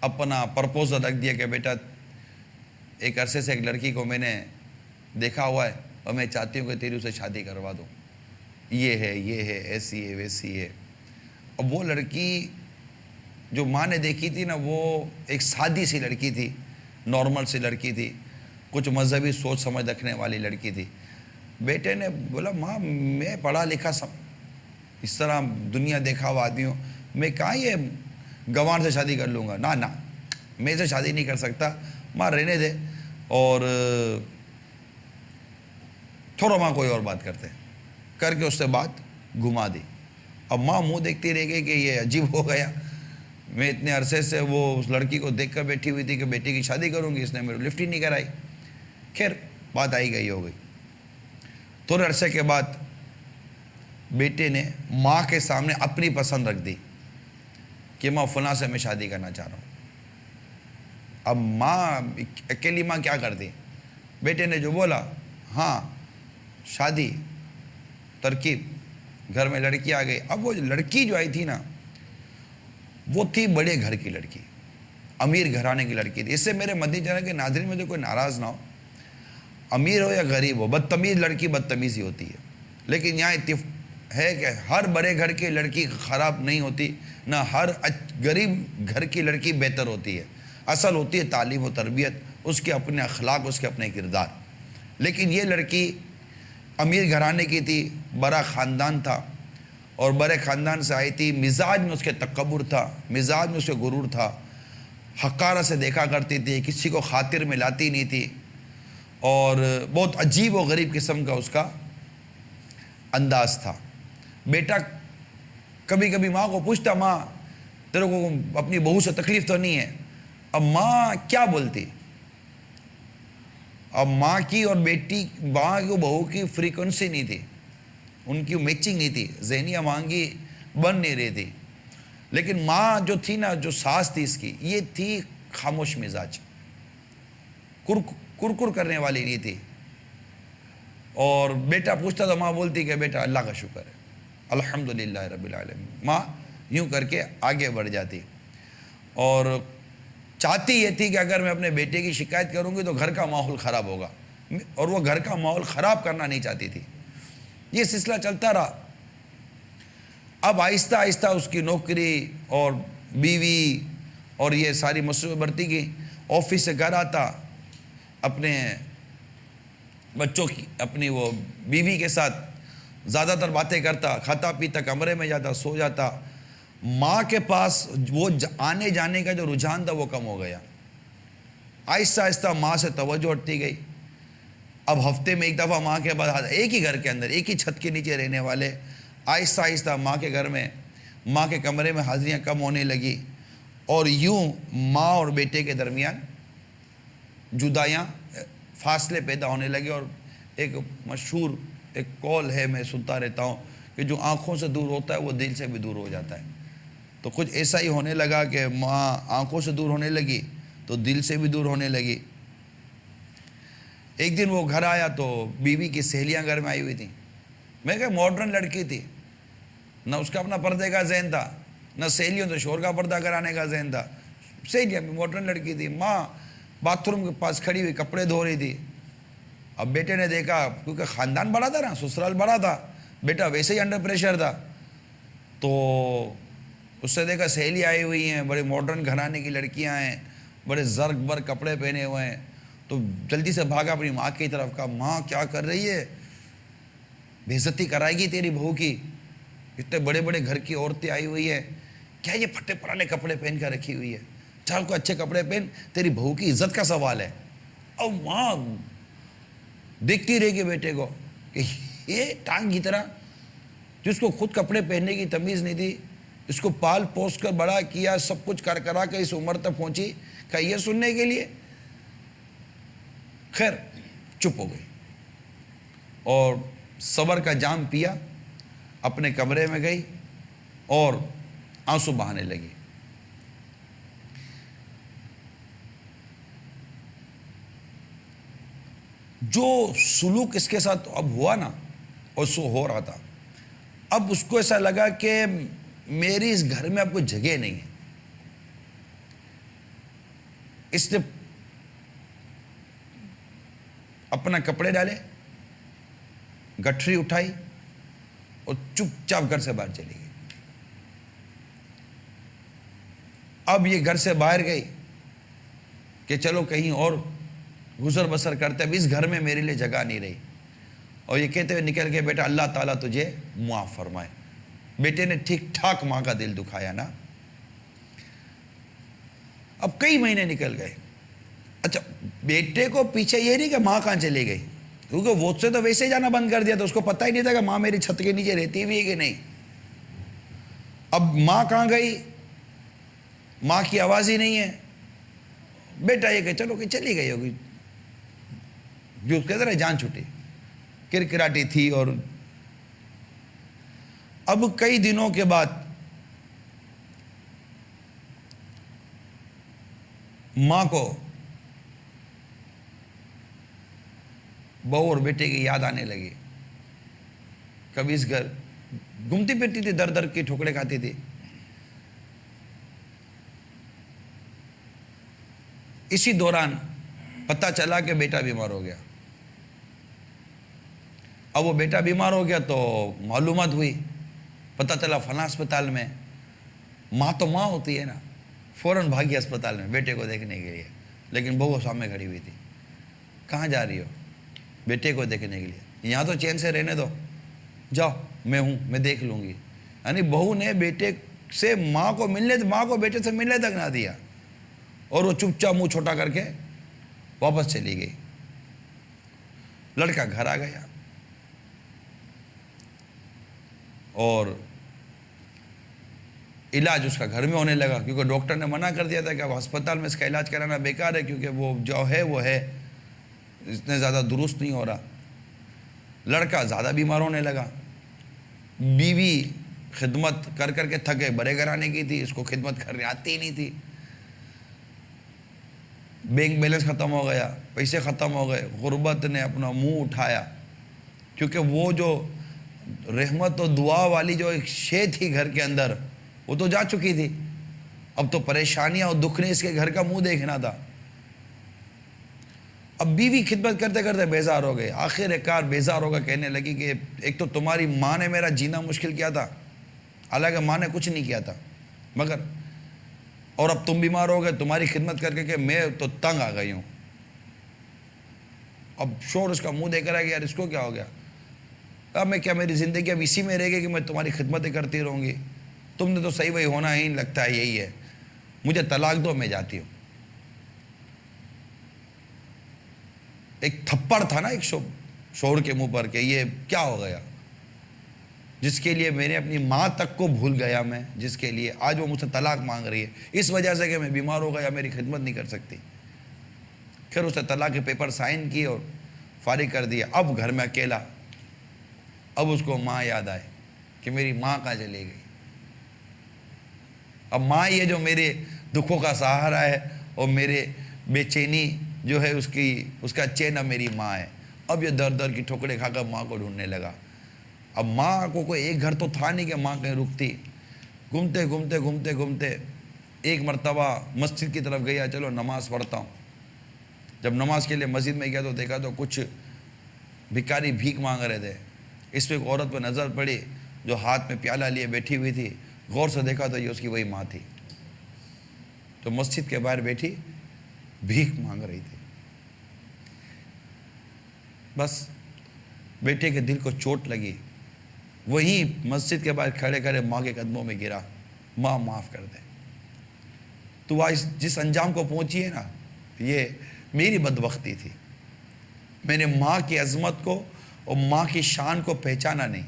اپنا پرپوزل رکھ دیا کہ بیٹا ایک عرصے سے ایک لڑکی کو میں نے دیکھا ہوا ہے اور میں چاہتی ہوں کہ تیری اسے شادی کروا دوں، یہ ہے، ایسی ہے، ویسی ہے۔ اب وہ لڑکی جو ماں نے دیکھی تھی نا، وہ ایک سادی سی لڑکی تھی، نارمل سی لڑکی تھی، کچھ مذہبی سوچ سمجھ رکھنے والی لڑکی تھی۔ بیٹے نے بولا ماں میں پڑھا لکھا اس طرح دنیا دیکھا ہوا آدمی ہوں، میں کہاں یہ گوان سے شادی کر لوں گا، نہ میں سے شادی نہیں کر سکتا، ماں رہنے دے، اور تھوڑا ماں کوئی اور بات کرتے کر کے اس سے بات گھما دی۔ اب ماں منہ دیکھتی رہ گئی کہ یہ عجیب ہو گیا، میں اتنے عرصے سے وہ اس لڑکی کو دیکھ کر بیٹھی ہوئی تھی کہ بیٹی کی شادی کروں گی، اس نے میرے لفٹ ہی نہیں کرائی۔ خیر بات آئی گئی ہو گئی۔ تھوڑے عرصے کے بعد بیٹے نے ماں کے سامنے اپنی پسند رکھ دی کہ ماں فلاں سے میں شادی کرنا چاہ رہا ہوں۔ اب ماں اکیلی ماں کیا کرتی؟ بیٹے نے جو بولا ہاں شادی، ترکیب، گھر میں لڑکی آ گئی۔ اب وہ لڑکی جو آئی تھی نا، وہ تھی بڑے گھر کی لڑکی، امیر گھرانے کی لڑکی تھی۔ اس سے میرے مدنی چینل کے ناظرین میں جو کوئی ناراض نہ ہو، امیر ہو یا غریب ہو، بدتمیز لڑکی بدتمیز ہی ہوتی ہے، لیکن یہاں ہے کہ ہر بڑے گھر کی لڑکی خراب نہیں ہوتی، نہ ہر غریب گھر کی لڑکی بہتر ہوتی ہے. اصل ہوتی ہے تعلیم و تربیت، اس کے اپنے اخلاق، اس کے اپنے کردار. لیکن یہ لڑکی امیر گھرانے کی تھی، بڑا خاندان تھا، اور بڑے خاندان سے آئی تھی. مزاج میں اس کے تکبر تھا، مزاج میں اس کے غرور تھا، حقارہ سے دیکھا کرتی تھی، کسی کو خاطر میں لاتی نہیں تھی، اور بہت عجیب و غریب قسم کا اس کا انداز تھا. بیٹا کبھی کبھی ماں کو پوچھتا، ماں تیرے کو اپنی بہو سے تکلیف تو نہیں ہے؟ اب ماں کیا بولتی؟ اب ماں کی اور بیٹی، ماں کی بہو کی فریکوینسی نہیں تھی، ان کی میچنگ نہیں تھی، ذہنی امانگی بن نہیں رہی تھی. لیکن ماں جو تھی نا، جو ساس تھی اس کی، یہ تھی خاموش مزاج، کرکر کرنے والی نہیں تھی. اور بیٹا پوچھتا تو ماں بولتی کہ بیٹا اللہ کا شکر ہے، الحمدللہ رب العالمین. ماں یوں کر کے آگے بڑھ جاتی، اور چاہتی یہ تھی کہ اگر میں اپنے بیٹے کی شکایت کروں گی تو گھر کا ماحول خراب ہوگا، اور وہ گھر کا ماحول خراب کرنا نہیں چاہتی تھی. یہ سلسلہ چلتا رہا. اب آہستہ آہستہ اس کی نوکری اور بیوی اور یہ ساری مصروفیت بڑھتی گئی. آفس سے گھر آتا، اپنے بچوں کی، اپنی وہ بیوی کے ساتھ زیادہ تر باتیں کرتا، کھاتا پیتا، کمرے میں جاتا، سو جاتا. ماں کے پاس وہ آنے جانے کا جو رجحان تھا وہ کم ہو گیا. آہستہ آہستہ ماں سے توجہ ہٹتی گئی. اب ہفتے میں ایک دفعہ ماں کے بعد ایک ہی گھر کے اندر، ایک ہی چھت کے نیچے رہنے والے، آہستہ آہستہ ماں کے گھر میں، ماں کے کمرے میں حاضریاں کم ہونے لگی. اور یوں ماں اور بیٹے کے درمیان جدائیاں، فاصلے پیدا ہونے لگے. اور ایک مشہور ایک قول ہے، میں سنتا رہتا ہوں، کہ جو آنکھوں سے دور ہوتا ہے وہ دل سے بھی دور ہو جاتا ہے. تو کچھ ایسا ہی ہونے لگا کہ ماں آنکھوں سے دور ہونے لگی تو دل سے بھی دور ہونے لگی. ایک دن وہ گھر آیا تو بیوی کی سہیلیاں گھر میں آئی ہوئی تھیں. میں کہ ماڈرن لڑکی تھی، نہ اس کا اپنا پردے کا ذہن تھا، نہ سہیلیوں تو شور کا پردہ کرانے کا ذہن تھا. سہیلیاں بھی ماڈرن لڑکی تھی. ماں باتھ روم کے پاس کھڑی ہوئی کپڑے دھو رہی تھی. اب بیٹے نے دیکھا، کیونکہ خاندان بڑا تھا نا، سسرال بڑا تھا، بیٹا ویسے ہی انڈر پریشر تھا، تو اس سے دیکھا سہیلی آئی ہوئی ہیں، بڑے ماڈرن گھرانے کی لڑکیاں ہیں، بڑے زرق بر کپڑے پہنے ہوئے ہیں. تو جلدی سے بھاگا اپنی ماں کی طرف. کہا ماں کیا کر رہی ہے؟ بے عزتی کرائے گی تیری بہو کی، اتنے بڑے بڑے گھر کی عورتیں آئی ہوئی ہیں، کیا یہ پھٹے پرانے کپڑے پہن کر رکھی ہوئی ہے؟ چل کو اچھے کپڑے پہن، تیری بہو کی عزت کا سوال ہے. اور ماں دیکھتی رہے گی بیٹے کو کہ یہ ٹانگ کی طرح، جس کو خود کپڑے پہننے کی تمیز نہیں تھی، اس کو پال پوس کر بڑا کیا، سب کچھ کر کرا کے اس عمر تک پہنچی، کہ یہ سننے کے لیے. خیر چپ ہو گئی اور صبر کا جام پیا، اپنے کمرے میں گئی اور آنسو بہانے لگی. جو سلوک اس کے ساتھ اب ہوا نا، اور سو ہو رہا تھا، اب اس کو ایسا لگا کہ میری اس گھر میں اب کوئی جگہ نہیں ہے. اس نے اپنا کپڑے ڈالے، گٹھری اٹھائی اور چپ چاپ گھر سے باہر چلی گئی. اب یہ گھر سے باہر گئی کہ چلو کہیں اور گزر بسر کرتے، اب اس گھر میں میرے لیے جگہ نہیں رہی. اور یہ کہتے ہوئے نکل گئے، بیٹا اللہ تعالیٰ تجھے معاف فرمائے. بیٹے نے ٹھیک ٹھاک ماں کا دل دکھایا نا. اب کئی مہینے نکل گئے. اچھا بیٹے کو پیچھے یہ نہیں کہ ماں کہاں چلی گئی، کیونکہ وہ سے تو ویسے ہی جانا بند کر دیا تھا، اس کو پتہ ہی نہیں تھا کہ ماں میری چھت کے نیچے رہتی بھی ہے کہ نہیں. اب ماں کہاں گئی، ماں کی آواز ہی نہیں ہے. بیٹا یہ کہ چلو کہ چلی گئی ہوگی، جو کہتے رہے جان چھوٹی، کرکراٹی تھی. اور اب کئی دنوں کے بعد ماں کو بہو اور بیٹے کی یاد آنے لگی. کبھی اس گھر گھومتی پھرتی تھی، در در کی ٹھوکریں کھاتی تھی. اسی دوران پتہ چلا کہ بیٹا بیمار ہو گیا. اب وہ بیٹا بیمار ہو گیا تو معلومات ہوئی، پتہ چلا فلاں اسپتال میں. ماں تو ماں ہوتی ہے نا، فوراً بھاگی اسپتال میں بیٹے کو دیکھنے کے لیے. لیکن بہو سامنے کھڑی ہوئی تھی. کہاں جا رہی ہو؟ بیٹے کو دیکھنے کے لیے. یہاں تو چین سے رہنے دو، جاؤ میں ہوں، میں دیکھ لوں گی. یعنی بہو نے بیٹے سے ماں کو بیٹے سے ملنے تک نہ دیا، اور وہ چپ چاپ منہ چھوٹا کر کے واپس چلی گئی. لڑکا گھر آ گیا اور علاج اس کا گھر میں ہونے لگا، کیونکہ ڈاکٹر نے منع کر دیا تھا کہ اب ہسپتال میں اس کا علاج کرانا بیکار ہے، کیونکہ وہ جو ہے وہ ہے، اتنے زیادہ درست نہیں ہو رہا. لڑکا زیادہ بیمار ہونے لگا. بیوی خدمت کر کر کے تھکے بڑے گھرانے کی تھی، اس کو خدمت کرنے آتی ہی نہیں تھی. بینک بیلنس ختم ہو گیا، پیسے ختم ہو گئے. غربت نے اپنا منہ اٹھایا، کیونکہ وہ جو رحمت و دعا والی جو ایک شے تھی گھر کے اندر، وہ تو جا چکی تھی. اب تو پریشانیاں اور دکھ نے اس کے گھر کا منہ دیکھنا تھا. اب بیوی خدمت کرتے کرتے بیزار ہو گئے. آخر کار بیزار ہوگا کہنے لگی کہ ایک تو تمہاری ماں نے میرا جینا مشکل کیا تھا، حالانکہ ماں نے کچھ نہیں کیا تھا، مگر اور اب تم بیمار ہو گئے، تمہاری خدمت کر کے کہ میں تو تنگ آ گئی ہوں. اب شور اس کا منہ دیکھ رہا ہے کہ یار اس کو کیا ہو گیا. اب میں کیا، میری زندگی اب اسی میں رہ گئی کہ میں تمہاری خدمتیں کرتی رہوں گی؟ تم نے تو صحیح وہی ہونا ہی لگتا ہے، یہی ہے، مجھے طلاق دو، میں جاتی ہوں. ایک تھپڑ تھا نا ایک شوہر کے منہ پر کہ یہ کیا ہو گیا، جس کے لیے میں نے اپنی ماں تک کو بھول گیا میں، جس کے لیے آج وہ مجھ سے طلاق مانگ رہی ہے اس وجہ سے کہ میں بیمار ہو گیا، میری خدمت نہیں کر سکتی. پھر اس نے طلاق کے پیپر سائن کیے اور فارغ کر دیا. اب گھر میں اکیلا. اب اس کو ماں یاد آئے کہ میری ماں کہاں چلی گئی. اب ماں یہ جو میرے دکھوں کا سہارا ہے اور میرے بے چینی جو ہے اس کا چین اب میری ماں ہے. اب یہ در در کی ٹھوکریں کھا کر ماں کو ڈھونڈنے لگا. اب ماں کو کوئی ایک گھر تو تھا نہیں کہ ماں کہیں رکتی. گھومتے گھومتے گھومتے گھومتے ایک مرتبہ مسجد کی طرف گیا، چلو نماز پڑھتا ہوں. جب نماز کے لیے مسجد میں گیا تو دیکھا تو کچھ بھکاری بھیک مانگ رہے تھے. اس پہ ایک عورت پہ نظر پڑی جو ہاتھ میں پیالہ لیے بیٹھی ہوئی تھی. غور سے دیکھا تو یہ اس کی وہی ماں تھی جو مسجد کے باہر بیٹھی بھیک مانگ رہی تھی. بس بیٹے کے دل کو چوٹ لگی. وہی مسجد کے باہر کھڑے کھڑے ماں کے قدموں میں گرا، ماں معاف کر دے. تو آج جس انجام کو پہنچی ہے نا، یہ میری بدبختی تھی. میں نے ماں کی عظمت کو اور ماں کی شان کو پہچانا نہیں،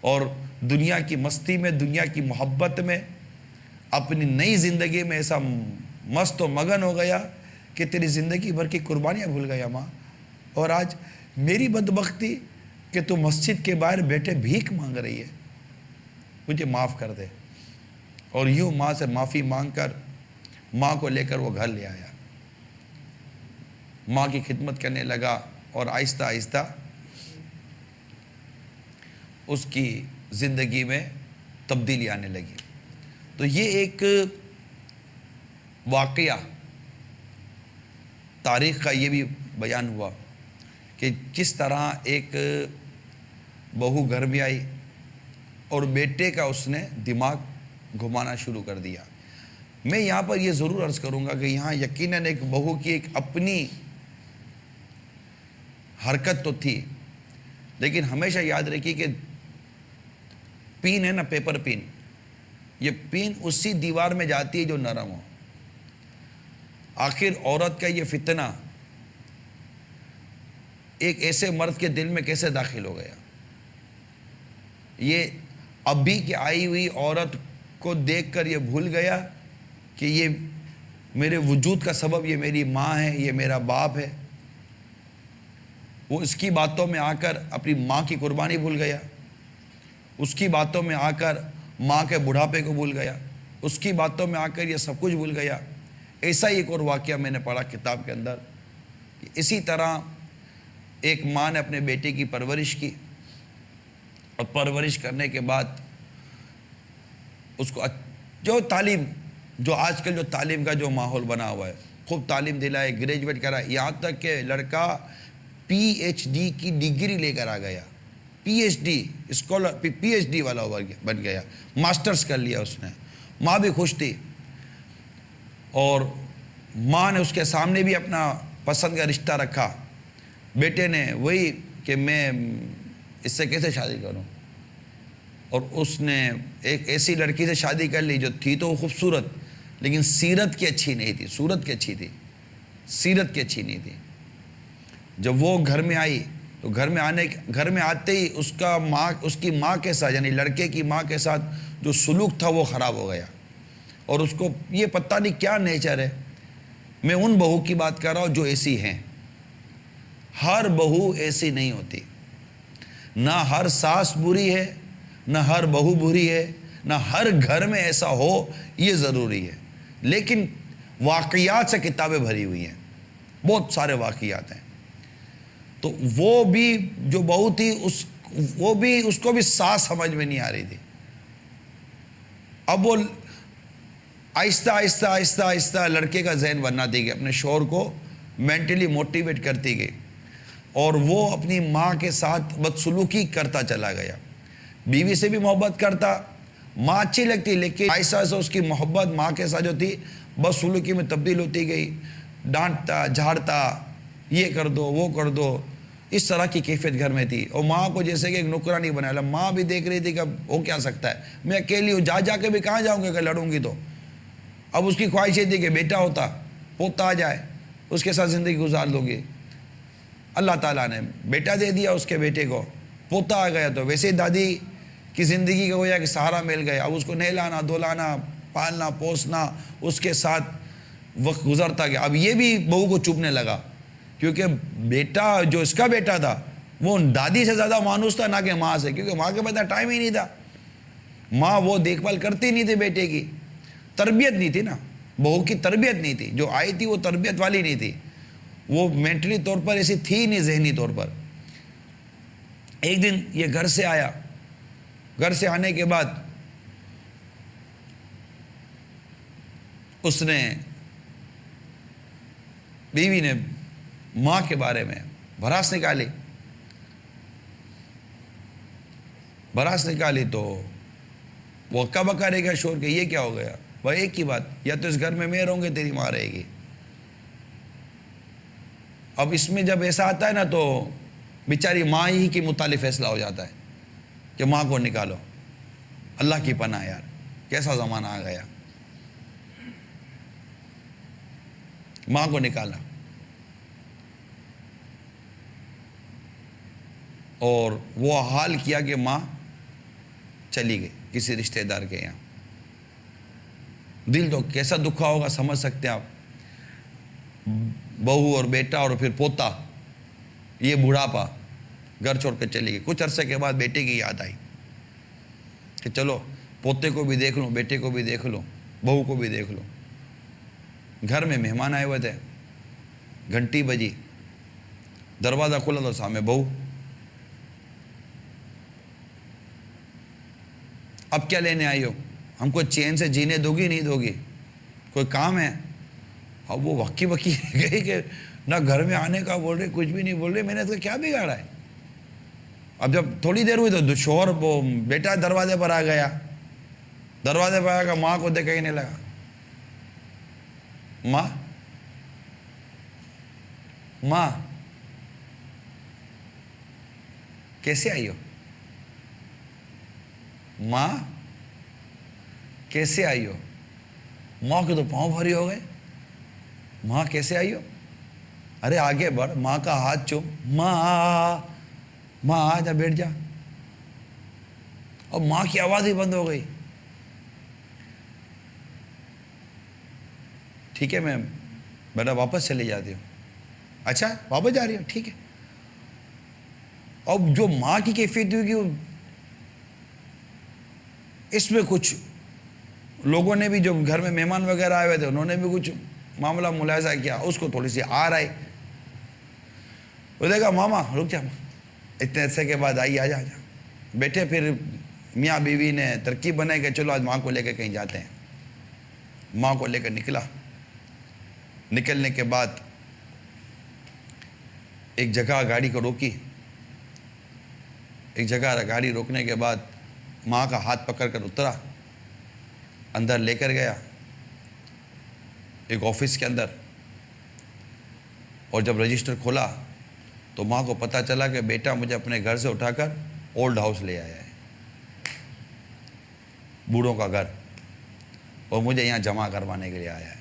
اور دنیا کی مستی میں، دنیا کی محبت میں اپنی نئی زندگی میں ایسا مست و مگن ہو گیا کہ تیری زندگی بھر کی قربانیاں بھول گیا ماں. اور آج میری بدبختی کہ تو مسجد کے باہر بیٹھے بھیک مانگ رہی ہے، مجھے معاف کر دے. اور یوں ماں سے معافی مانگ کر ماں کو لے کر وہ گھر لے آیا. ماں کی خدمت کرنے لگا اور آہستہ آہستہ اس کی زندگی میں تبدیلی آنے لگی. تو یہ ایک واقعہ تاریخ کا یہ بھی بیان ہوا کہ کس طرح ایک بہو گھر میں آئی اور بیٹے کا اس نے دماغ گھمانا شروع کر دیا. میں یہاں پر یہ ضرور عرض کروں گا کہ یہاں یقیناً ایک بہو کی ایک اپنی حرکت تو تھی، لیکن ہمیشہ یاد رکھیے کہ پین ہے نا، پیپر پین، یہ پین اسی دیوار میں جاتی ہے جو نرم ہو. آخر عورت کا یہ فتنہ ایک ایسے مرد کے دل میں کیسے داخل ہو گیا؟ یہ ابھی کی آئی ہوئی عورت کو دیکھ کر یہ بھول گیا کہ یہ میرے وجود کا سبب یہ میری ماں ہے، یہ میرا باپ ہے. وہ اس کی باتوں میں آ کر اپنی ماں کی قربانی بھول گیا، اس کی باتوں میں آ کر ماں کے بڑھاپے کو بھول گیا، اس کی باتوں میں آ کر یہ سب کچھ بھول گیا. ایسا ہی ایک اور واقعہ میں نے پڑھا کتاب کے اندر. اسی طرح ایک ماں نے اپنے بیٹے کی پرورش کی، اور پرورش کرنے کے بعد اس کو جو تعلیم، جو آج کل جو تعلیم کا جو ماحول بنا ہوا ہے، خوب تعلیم دلائے، گریجویٹ کرائے، یہاں تک کہ لڑکا PhD کی ڈگری لے کر آ گیا، PhD اسکالر، PhD والا بن گیا، ماسٹرز کر لیا اس نے۔ ماں بھی خوش تھی، اور ماں نے اس کے سامنے بھی اپنا پسند کا رشتہ رکھا۔ بیٹے نے وہی کہ میں اس سے کیسے شادی کروں، اور اس نے ایک ایسی لڑکی سے شادی کر لی جو تھی تو خوبصورت، لیکن سیرت کی اچھی نہیں تھی، صورت کی اچھی تھی، سیرت کی اچھی نہیں تھی۔ جب وہ گھر میں آئی تو گھر میں آتے ہی اس کی ماں کے ساتھ، یعنی لڑکے کی ماں کے ساتھ جو سلوک تھا وہ خراب ہو گیا، اور اس کو یہ پتہ نہیں کیا نیچر ہے۔ میں ان بہو کی بات کر رہا ہوں جو ایسی ہیں، ہر بہو ایسی نہیں ہوتی، نہ ہر ساس بری ہے، نہ ہر بہو بری ہے، نہ ہر گھر میں ایسا ہو یہ ضروری ہے، لیکن واقعات سے کتابیں بھری ہوئی ہیں، بہت سارے واقعات ہیں۔ تو وہ بھی جو بہو تھی اس کو بھی ساس سمجھ میں نہیں آ رہی تھی۔ اب وہ آہستہ آہستہ آہستہ آہستہ لڑکے کا ذہن بناتی گئی، اپنے شوہر کو مینٹلی موٹیویٹ کرتی گئی، اور وہ اپنی ماں کے ساتھ بدسلوکی کرتا چلا گیا۔ بیوی سے بھی محبت کرتا، ماں اچھی لگتی، لیکن آہستہ آہستہ اس کی محبت ماں کے ساتھ جو تھی بدسلوکی میں تبدیل ہوتی گئی، ڈانٹتا جھاڑتا، یہ کر دو وہ کر دو، اس طرح کی کیفیت گھر میں تھی۔ اور ماں کو جیسے کہ ایک نوکرانی بنایا، ماں بھی دیکھ رہی تھی کہ ہو کیا سکتا ہے، میں اکیلی ہوں، جا کے بھی کہاں جاؤں گی اگر لڑوں گی تو۔ اب اس کی خواہش یہ تھی کہ بیٹا ہوتا، پوتا آ جائے، اس کے ساتھ زندگی گزار لوں گی۔ اللہ تعالیٰ نے بیٹا دے دیا اس کے بیٹے کو، پوتا آ گیا تو ویسے دادی کی زندگی کا گویا کہ سہارا مل گیا۔ اب اس کو نہلانا دھلانا پالنا پوسنا، اس کے ساتھ وقت گزرتا گیا۔ اب یہ بھی بہو کو چبھنے لگا، کیونکہ بیٹا جو اس کا بیٹا تھا وہ دادی سے زیادہ مانوس تھا، نہ کہ ماں سے، کیونکہ ماں کے پاس ٹائم ہی نہیں تھا، ماں وہ دیکھ بھال کرتی نہیں تھی بیٹے کی، تربیت نہیں تھی نا، بہو کی تربیت نہیں تھی، جو آئی تھی وہ تربیت والی نہیں تھی، وہ مینٹلی طور پر ایسی تھی نہیں، ذہنی طور پر۔ ایک دن یہ گھر سے آیا، گھر سے آنے کے بعد اس نے بیوی نے ماں کے بارے میں بھڑاس نکالی تو وہ اکا بکا رہے گا شور کے، یہ کیا ہو گیا بھائی؟ ایک ہی بات، یا تو اس گھر میں رہوں گے، تیری ماں رہے گی۔ اب اس میں جب ایسا آتا ہے نا تو بیچاری ماں ہی کے متعلق فیصلہ ہو جاتا ہے کہ ماں کو نکالو۔ اللہ کی پناہ یار، کیسا زمانہ آ گیا، ماں کو نکالا۔ اور وہ حال کیا کہ ماں چلی گئی کسی رشتہ دار کے یہاں۔ دل تو کیسا دکھا ہوگا، سمجھ سکتے ہیں آپ، بہو اور بیٹا اور پھر پوتا، یہ بڑھاپا، گھر چھوڑ کے چلی گئی۔ کچھ عرصے کے بعد بیٹے کی یاد آئی کہ چلو پوتے کو بھی دیکھ لوں، بیٹے کو بھی دیکھ لوں، بہو کو بھی دیکھ لوں۔ گھر میں مہمان آئے ہوئے تھے، گھنٹی بجی، دروازہ کھلا تو سامنے بہو۔ اب کیا لینے آئی ہو؟ ہم کو چین سے جینے دو گی نہیں دو گی؟ کوئی کام ہے؟ اب وہ وکی گئی کہ نہ گھر میں آنے کا بول رہے، کچھ بھی نہیں بول رہے، میں نے اس کا کیا بگاڑا ہے؟ اب جب تھوڑی دیر ہوئی تو شوہر وہ بیٹا دروازے پر آ گیا، دروازے پر آ گیا، ماں کو دیکھا ہی نہیں لگا۔ ماں کیسے آئی ہو؟ ماں کیسے آئی ہو؟ ماں کے تو پاؤں بھاری ہو گئے، ماں کیسے آئی ہو؟ ارے آگے بڑھ، ماں کا ہاتھ چوم، ماں ماں آ جا، بیٹھ جا۔ اور ماں کی آواز ہی بند ہو گئی۔ ٹھیک ہے میں بیٹا واپس چلی جاتی ہوں۔ اچھا واپس جا رہی ہوں، ٹھیک ہے۔ اب جو ماں کی کیفیت ہوگی، اس میں کچھ لوگوں نے بھی، جو گھر میں مہمان وغیرہ آئے ہوئے تھے، انہوں نے بھی کچھ معاملہ ملاحظہ کیا، اس کو تھوڑی سی آر آئی۔ وہ دیکھا ماما رک جا، اتنے عرصے کے بعد آئی، آ جا بیٹھے۔ پھر میاں بیوی نے ترکیب بنائی کہ چلو آج ماں کو لے کے کہیں جاتے ہیں۔ ماں کو لے کر نکلا، نکلنے کے بعد ایک جگہ گاڑی کو روکی. ایک جگہ گاڑی روکنے کے بعد ماں کا ہاتھ پکڑ کر اترا, اندر لے کر گیا ایک آفس کے اندر, اور جب رجسٹر کھولا تو ماں کو پتہ چلا کہ بیٹا مجھے اپنے گھر سے اٹھا کر اولڈ ہاؤس لے آیا ہے, بوڑھوں کا گھر, اور مجھے یہاں جمع کروانے کے لیے آیا ہے.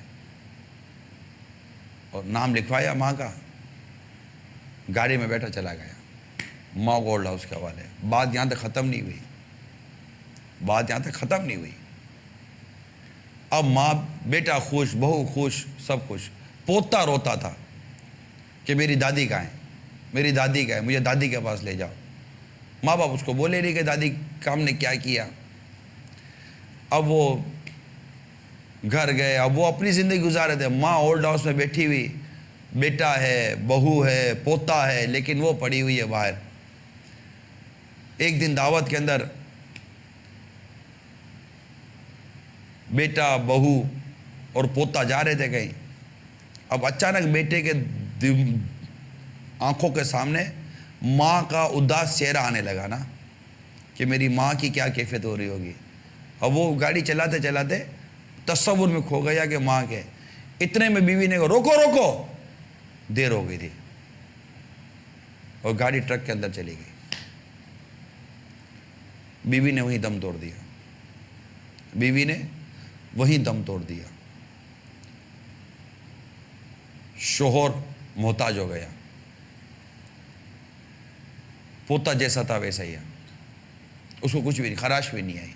اور نام لکھوایا ماں کا, گاڑی میں بیٹھا چلا گیا. ماں کو اولڈ ہاؤس کے حوالے. بات یہاں تک ختم نہیں ہوئی, بات یہاں تک ختم نہیں ہوئی. اب ماں بیٹا خوش, بہو خوش, سب خوش. پوتا روتا تھا کہ میری دادی کہاں ہے, میری دادی کہاں ہے, مجھے دادی کے پاس لے جاؤ. ماں باپ اس کو بولے نہیں کہ دادی کام نے کیا کیا. اب وہ گھر گئے, اب وہ اپنی زندگی گزار رہے تھے. ماں اولڈ ہاؤس میں بیٹھی ہوئی, بیٹا ہے, بہو ہے, پوتا ہے, لیکن وہ پڑی ہوئی ہے باہر. ایک دن دعوت کے اندر بیٹا, بہو اور پوتا جا رہے تھے کہیں. اب اچانک بیٹے کے آنکھوں کے سامنے ماں کا اداس چہرہ آنے لگا نا, کہ میری ماں کی کیا کیفیت ہو رہی ہوگی. اب وہ گاڑی چلاتے چلاتے تصور میں کھو گیا کہ ماں کے. اتنے میں بیوی نے کہا روکو روکو, دیر ہو گئی تھی, اور گاڑی ٹرک کے اندر چلی گئی. بیوی نے وہیں دم توڑ دیا, بیوی نے وہیں دم توڑ دیا. شوہر محتاج ہو گیا, پوتا جیسا تھا ویسا ہی ہے, اس کو کچھ بھی نہیں, خراش بھی نہیں آئی.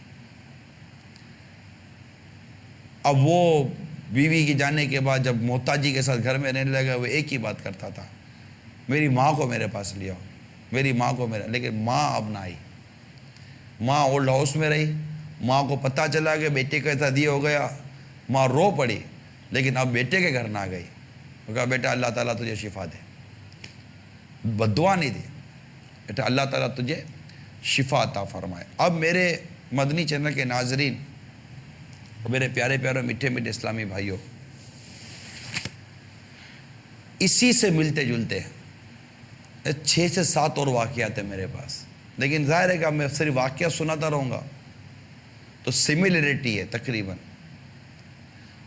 اب وہ بیوی کے جانے کے بعد جب محتاجی کے ساتھ گھر میں رہنے لگا, وہ ایک ہی بات کرتا تھا, میری ماں کو میرے پاس لے آؤ, میری ماں کو میرا. لیکن ماں اب نہ آئی. ماں اولڈ ہاؤس میں رہی. ماں کو پتہ چلا کہ بیٹے کا شادی ہو گیا, ماں رو پڑی, لیکن اب بیٹے کے گھر نہ گئی. کہا بیٹا اللہ تعالیٰ تجھے شفا دے, بد دعا نہیں دی, بیٹا اللہ تعالیٰ تجھے شفا عطا فرمائے. اب میرے مدنی چینل کے ناظرین, میرے پیارے پیارے میٹھے میٹھے اسلامی بھائیوں, اسی سے ملتے جلتے 6 سے 7 اور واقعات ہیں میرے پاس, لیکن ظاہر ہے کہ میں صرف واقعہ سناتا رہوں گا تو سملریٹی ہے تقریباً.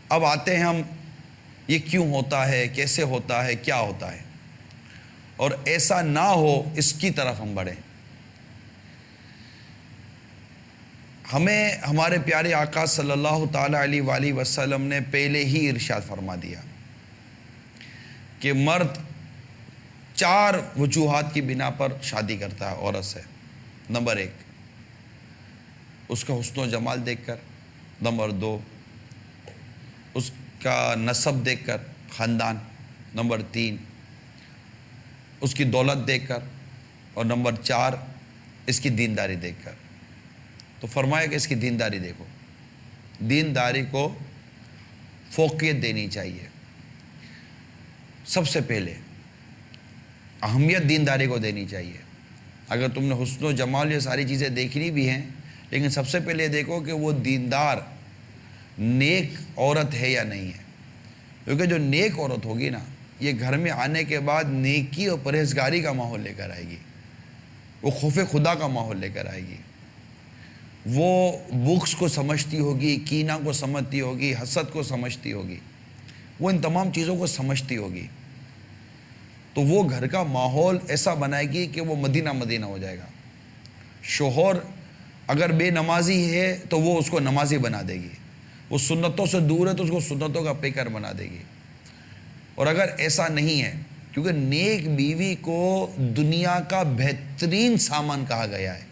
اب آتے ہیں ہم, یہ کیوں ہوتا ہے, کیسے ہوتا ہے, کیا ہوتا ہے, اور ایسا نہ ہو اس کی طرف ہم بڑھیں. ہمیں ہمارے پیارے آقا صلی اللہ تعالیٰ علیہ وآلہ وسلم نے پہلے ہی ارشاد فرما دیا کہ مرد 4 وجوہات کی بنا پر شادی کرتا ہے عورت سے. نمبر 1, اس کا حسن و جمال دیکھ کر. نمبر 2, اس کا نسب دیکھ کر, خاندان. نمبر 3, اس کی دولت دیکھ کر. اور نمبر 4, اس کی دینداری دیکھ کر. تو فرمایا کہ اس کی دینداری دیکھو, دینداری کو فوقیت دینی چاہیے. سب سے پہلے اہمیت دینداری کو دینی چاہیے. اگر تم نے حسن و جمال یہ ساری چیزیں دیکھنی بھی ہیں, لیکن سب سے پہلے دیکھو کہ وہ دیندار نیک عورت ہے یا نہیں ہے. کیونکہ جو نیک عورت ہوگی نا, یہ گھر میں آنے کے بعد نیکی اور پرہیزگاری کا ماحول لے کر آئے گی, وہ خوف خدا کا ماحول لے کر آئے گی. وہ بغض کو سمجھتی ہوگی, کینہ کو سمجھتی ہوگی, حسد کو سمجھتی ہوگی, وہ ان تمام چیزوں کو سمجھتی ہوگی. تو وہ گھر کا ماحول ایسا بنائے گی کہ وہ مدینہ مدینہ ہو جائے گا. شوہر اگر بے نمازی ہے تو وہ اس کو نمازی بنا دے گی, وہ سنتوں سے دور ہے تو اس کو سنتوں کا پیکر بنا دے گی. اور اگر ایسا نہیں ہے, کیونکہ نیک بیوی کو دنیا کا بہترین سامان کہا گیا ہے.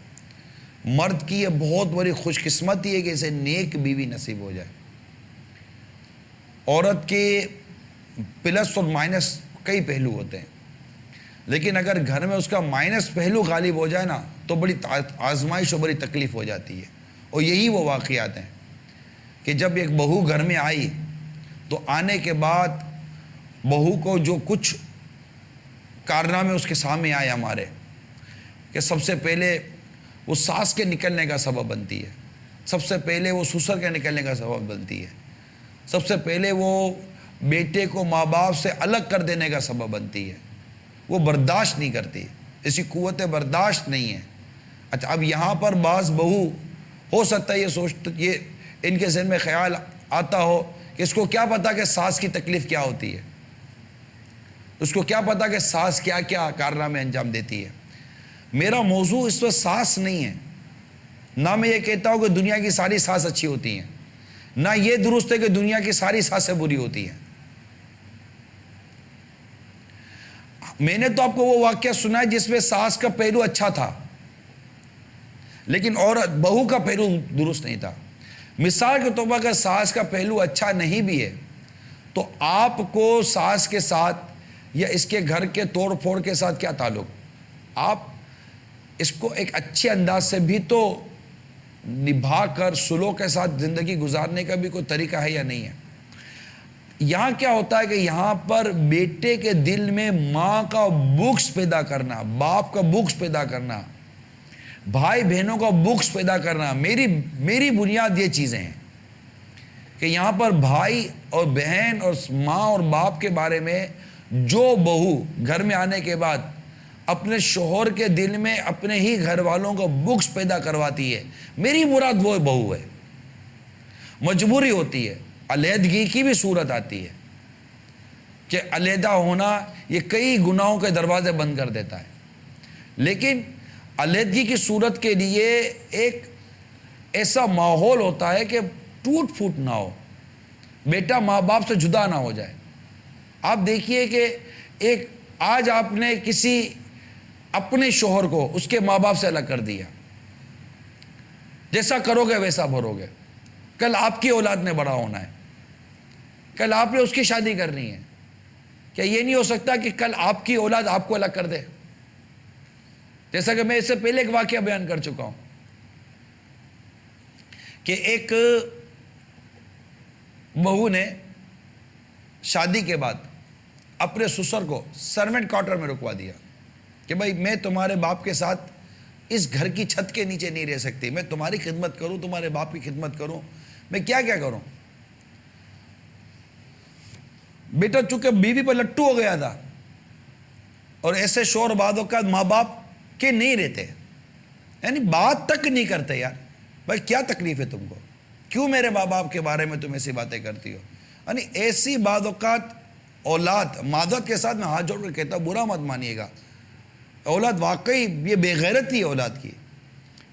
مرد کی یہ بہت بڑی خوش قسمتی ہے کہ اسے نیک بیوی نصیب ہو جائے. عورت کے پلس اور مائنس کئی پہلو ہوتے ہیں, لیکن اگر گھر میں اس کا مائنس پہلو غالب ہو جائے نا تو بڑی آزمائش اور بڑی تکلیف ہو جاتی ہے. اور یہی وہ واقعات ہیں کہ جب ایک بہو گھر میں آئی تو آنے کے بعد بہو کو جو کچھ کارنامے اس کے سامنے آئے ہمارے, کہ سب سے پہلے وہ ساس کے نکلنے کا سبب بنتی ہے, سب سے پہلے وہ سسر کے نکلنے کا سبب بنتی ہے, سب سے پہلے وہ بیٹے کو ماں باپ سے الگ کر دینے کا سبب بنتی ہے, وہ برداشت نہیں کرتی، ایسی قوت برداشت نہیں ہے۔ اچھا، اب یہاں پر بعض بہو ہو سکتا ہے یہ ان کے ذہن میں خیال آتا ہو کہ اس کو کیا پتا کہ ساس کی تکلیف کیا ہوتی ہے، اس کو کیا پتا کہ ساس کیا کیا کارنامے انجام دیتی ہے۔ میرا موضوع اس وقت ساس نہیں ہے، نہ میں یہ کہتا ہوں کہ دنیا کی ساری ساس اچھی ہوتی ہیں، نہ یہ درست ہے کہ دنیا کی ساری ساسیں بری ہوتی ہیں۔ میں نے تو آپ کو وہ واقعہ سنا ہے جس میں ساس کا پہلو اچھا تھا لیکن عورت بہو کا پہلو درست نہیں تھا۔ مثال کے طور پر اگر ساس کا پہلو اچھا نہیں بھی ہے تو آپ کو ساس کے ساتھ یا اس کے گھر کے توڑ پھوڑ کے ساتھ کیا تعلق؟ آپ اس کو ایک اچھے انداز سے بھی تو نبھا کر سلو کے ساتھ زندگی گزارنے کا بھی کوئی طریقہ ہے یا نہیں ہے۔ یہاں کیا ہوتا ہے کہ یہاں پر بیٹے کے دل میں ماں کا بغض پیدا کرنا، باپ کا بغض پیدا کرنا، بھائی بہنوں کا بغض پیدا کرنا، میری بنیاد یہ چیزیں ہیں کہ یہاں پر بھائی اور بہن اور ماں اور باپ کے بارے میں جو بہو گھر میں آنے کے بعد اپنے شوہر کے دل میں اپنے ہی گھر والوں کا بغض پیدا کرواتی ہے، میری مراد وہ بہو ہے۔ مجبوری ہوتی ہے، علیحدگی کی بھی صورت آتی ہے کہ علیحدہ ہونا یہ کئی گناہوں کے دروازے بند کر دیتا ہے، لیکن علیحدگی کی صورت کے لیے ایک ایسا ماحول ہوتا ہے کہ ٹوٹ پھوٹ نہ ہو، بیٹا ماں باپ سے جدا نہ ہو جائے۔ آپ دیکھیے کہ ایک آج آپ نے کسی اپنے شوہر کو اس کے ماں باپ سے الگ کر دیا، جیسا کرو گے ویسا بھرو گے، کل آپ کی اولاد نے بڑا ہونا ہے، کل آپ نے اس کی شادی کرنی ہے، کیا یہ نہیں ہو سکتا کہ کل آپ کی اولاد آپ کو الگ کر دے؟ جیسا کہ میں اس سے پہلے ایک واقعہ بیان کر چکا ہوں کہ ایک بہو نے شادی کے بعد اپنے سسر کو سروینٹ کوارٹر میں رکوا دیا کہ بھائی میں تمہارے باپ کے ساتھ اس گھر کی چھت کے نیچے نہیں رہ سکتی، میں تمہاری خدمت کروں، تمہارے باپ کی خدمت کروں، میں کیا کیا کروں؟ بیٹا چونکہ بیوی پر لٹو ہو گیا تھا، اور ایسے شوہر بعد اوقات ماں باپ کے نہیں رہتے، یعنی بات تک نہیں کرتے، یار بھائی کیا تکلیف ہے تم کو، کیوں میرے ماں باپ کے بارے میں تم ایسی باتیں کرتی ہو؟ یعنی ایسی بعض اوقات اولاد، معذرت کے ساتھ میں ہاتھ جوڑ کر کہتا ہوں، برا مت مانیے گا، اولاد واقعی یہ بے غیرتی ہے اولاد کی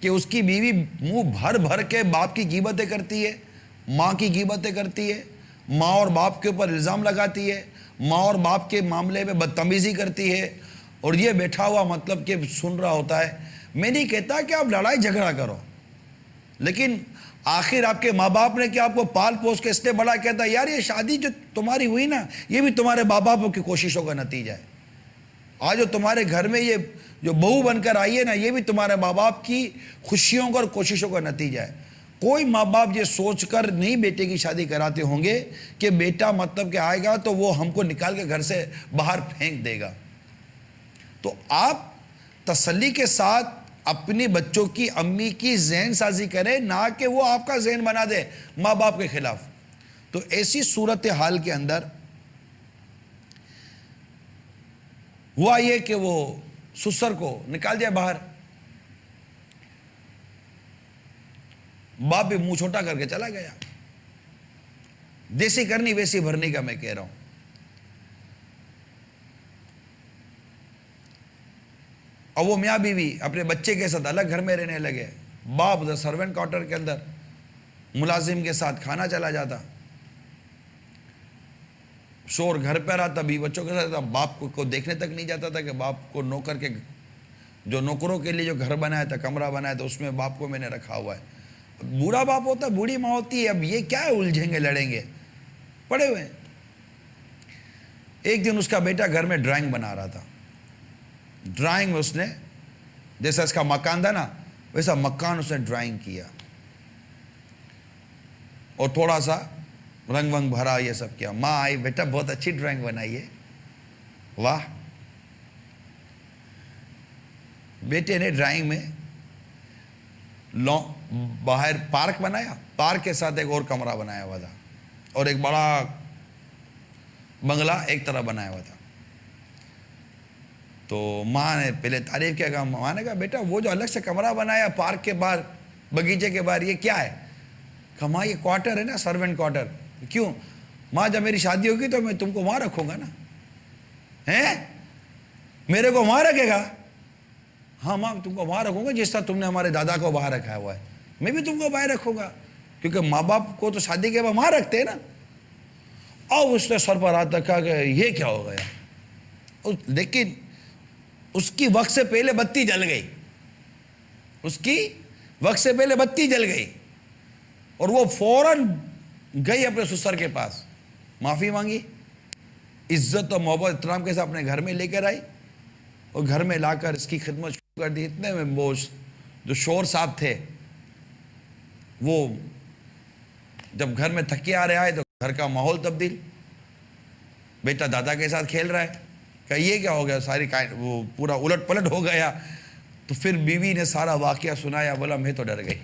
کہ اس کی بیوی منہ بھر بھر کے باپ کی غیبتیں کرتی ہے، ماں کی غیبتیں کرتی ہے، ماں اور باپ کے اوپر الزام لگاتی ہے، ماں اور باپ کے معاملے میں بدتمیزی کرتی ہے، اور یہ بیٹھا ہوا مطلب کہ سن رہا ہوتا ہے۔ میں نہیں کہتا کہ آپ لڑائی جھگڑا کرو، لیکن آخر آپ کے ماں باپ نے کیا آپ کو پال پوس کے اس نے بڑا کہتا ہے؟ یار یہ شادی جو تمہاری ہوئی نا، یہ بھی تمہارے ماں باپوں کی کوششوں کا نتیجہ ہے۔ آج جو تمہارے گھر میں یہ جو بہو بن کر آئی ہے نا، یہ بھی تمہارے ماں باپ کی خوشیوں کا اور کوششوں کا نتیجہ ہے۔ کوئی ماں باپ یہ سوچ کر نہیں بیٹے کی شادی کراتے ہوں گے کہ بیٹا مطلب کہ آئے گا تو وہ ہم کو نکال کے گھر سے باہر پھینک دے گا۔ تو آپ تسلی کے ساتھ اپنی بچوں کی امی کی ذہن سازی کریں، نہ کہ وہ آپ کا ذہن بنا دے ماں باپ کے خلاف۔ تو ایسی صورتحال کے اندر ہوا یہ کہ وہ سسر کو نکال دیا باہر، باپ بھی منہ چھوٹا کر کے چلا گیا۔ جیسی کرنی ویسی بھرنی کا میں کہہ رہا ہوں۔ اور وہ میاں بیوی اپنے بچے کے ساتھ الگ گھر میں رہنے لگے، باپ سروینٹ کوارٹر کے اندر ملازم کے ساتھ کھانا چلا جاتا، شور گھر پہ رہا تھا، بیوی بچوں کے ساتھ، باپ کو دیکھنے تک نہیں جاتا تھا کہ باپ کو نوکر کے جو نوکروں کے لیے جو گھر بنایا تھا، کمرہ بنایا تھا، اس میں باپ کو میں نے رکھا ہوا ہے۔ بوڑھا باپ ہوتا ہے، بوڑھی ماں ہوتی ہے، اب یہ کیا ہے الجھیں گے لڑیں گے، پڑے ہوئے ہیں۔ ایک دن اس کا بیٹا گھر میں ڈرائنگ بنا رہا تھا، ڈرائنگ میں اس نے جیسا اس کا مکان تھا نا ویسا مکان اس نے ڈرائنگ کیا اور تھوڑا سا رنگ ونگ بھرا، یہ سب کیا۔ ماں آئی، بیٹا بہت اچھی ڈرائنگ بنائی ہے، واہ۔ بیٹے نے ڈرائنگ میں باہر پارک بنایا، پارک کے ساتھ ایک اور کمرہ بنایا ہوا تھا، اور ایک بڑا بنگلہ ایک طرح بنایا ہوا تھا۔ تو ماں نے پہلے تعریف کیا، کہا ماں نے کہا بیٹا وہ جو الگ سے کمرہ بنایا پارک کے باہر بغیچے کے باہر یہ کیا ہے؟ کہا ماں یہ کوارٹر ہے نا، سرونٹ کوارٹر۔ کیوں؟ ماں جب میری شادی ہوگی تو میں تم کو وہاں رکھوں گا نا، ہیں میرے کو وہاں رکھے گا؟ ہاں ماں تم کو وہاں رکھوں گا جس طرح تم نے ہمارے دادا کو باہر رکھا ہوا ہے، میں بھی تم کو باہر رکھوں گا، کیونکہ ماں باپ کو تو شادی کے بعد وہاں رکھتے ہیں نا۔ اور اس نے سر پر ہاتھ رکھا کہ یہ کیا ہو گیا، لیکن اس کی وقت سے پہلے بتی جل گئی، اس کی وقت سے پہلے بتی جل گئی، اور وہ فوراً گئی اپنے سسر کے پاس، معافی مانگی، عزت اور محبت احترام کے ساتھ اپنے گھر میں لے کر آئی، اور گھر میں لا کر اس کی خدمت شروع کر دی۔ اتنے میں وہ جو شور صاحب تھے وہ جب گھر میں تھکے آ رہے آئے تو گھر کا ماحول تبدیل، بیٹا دادا کے ساتھ کھیل رہا ہے، کہ یہ کیا ہو گیا، ساری وہ پورا الٹ پلٹ ہو گیا۔ تو پھر بیوی نے سارا واقعہ سنایا، بولا میں تو ڈر گئی،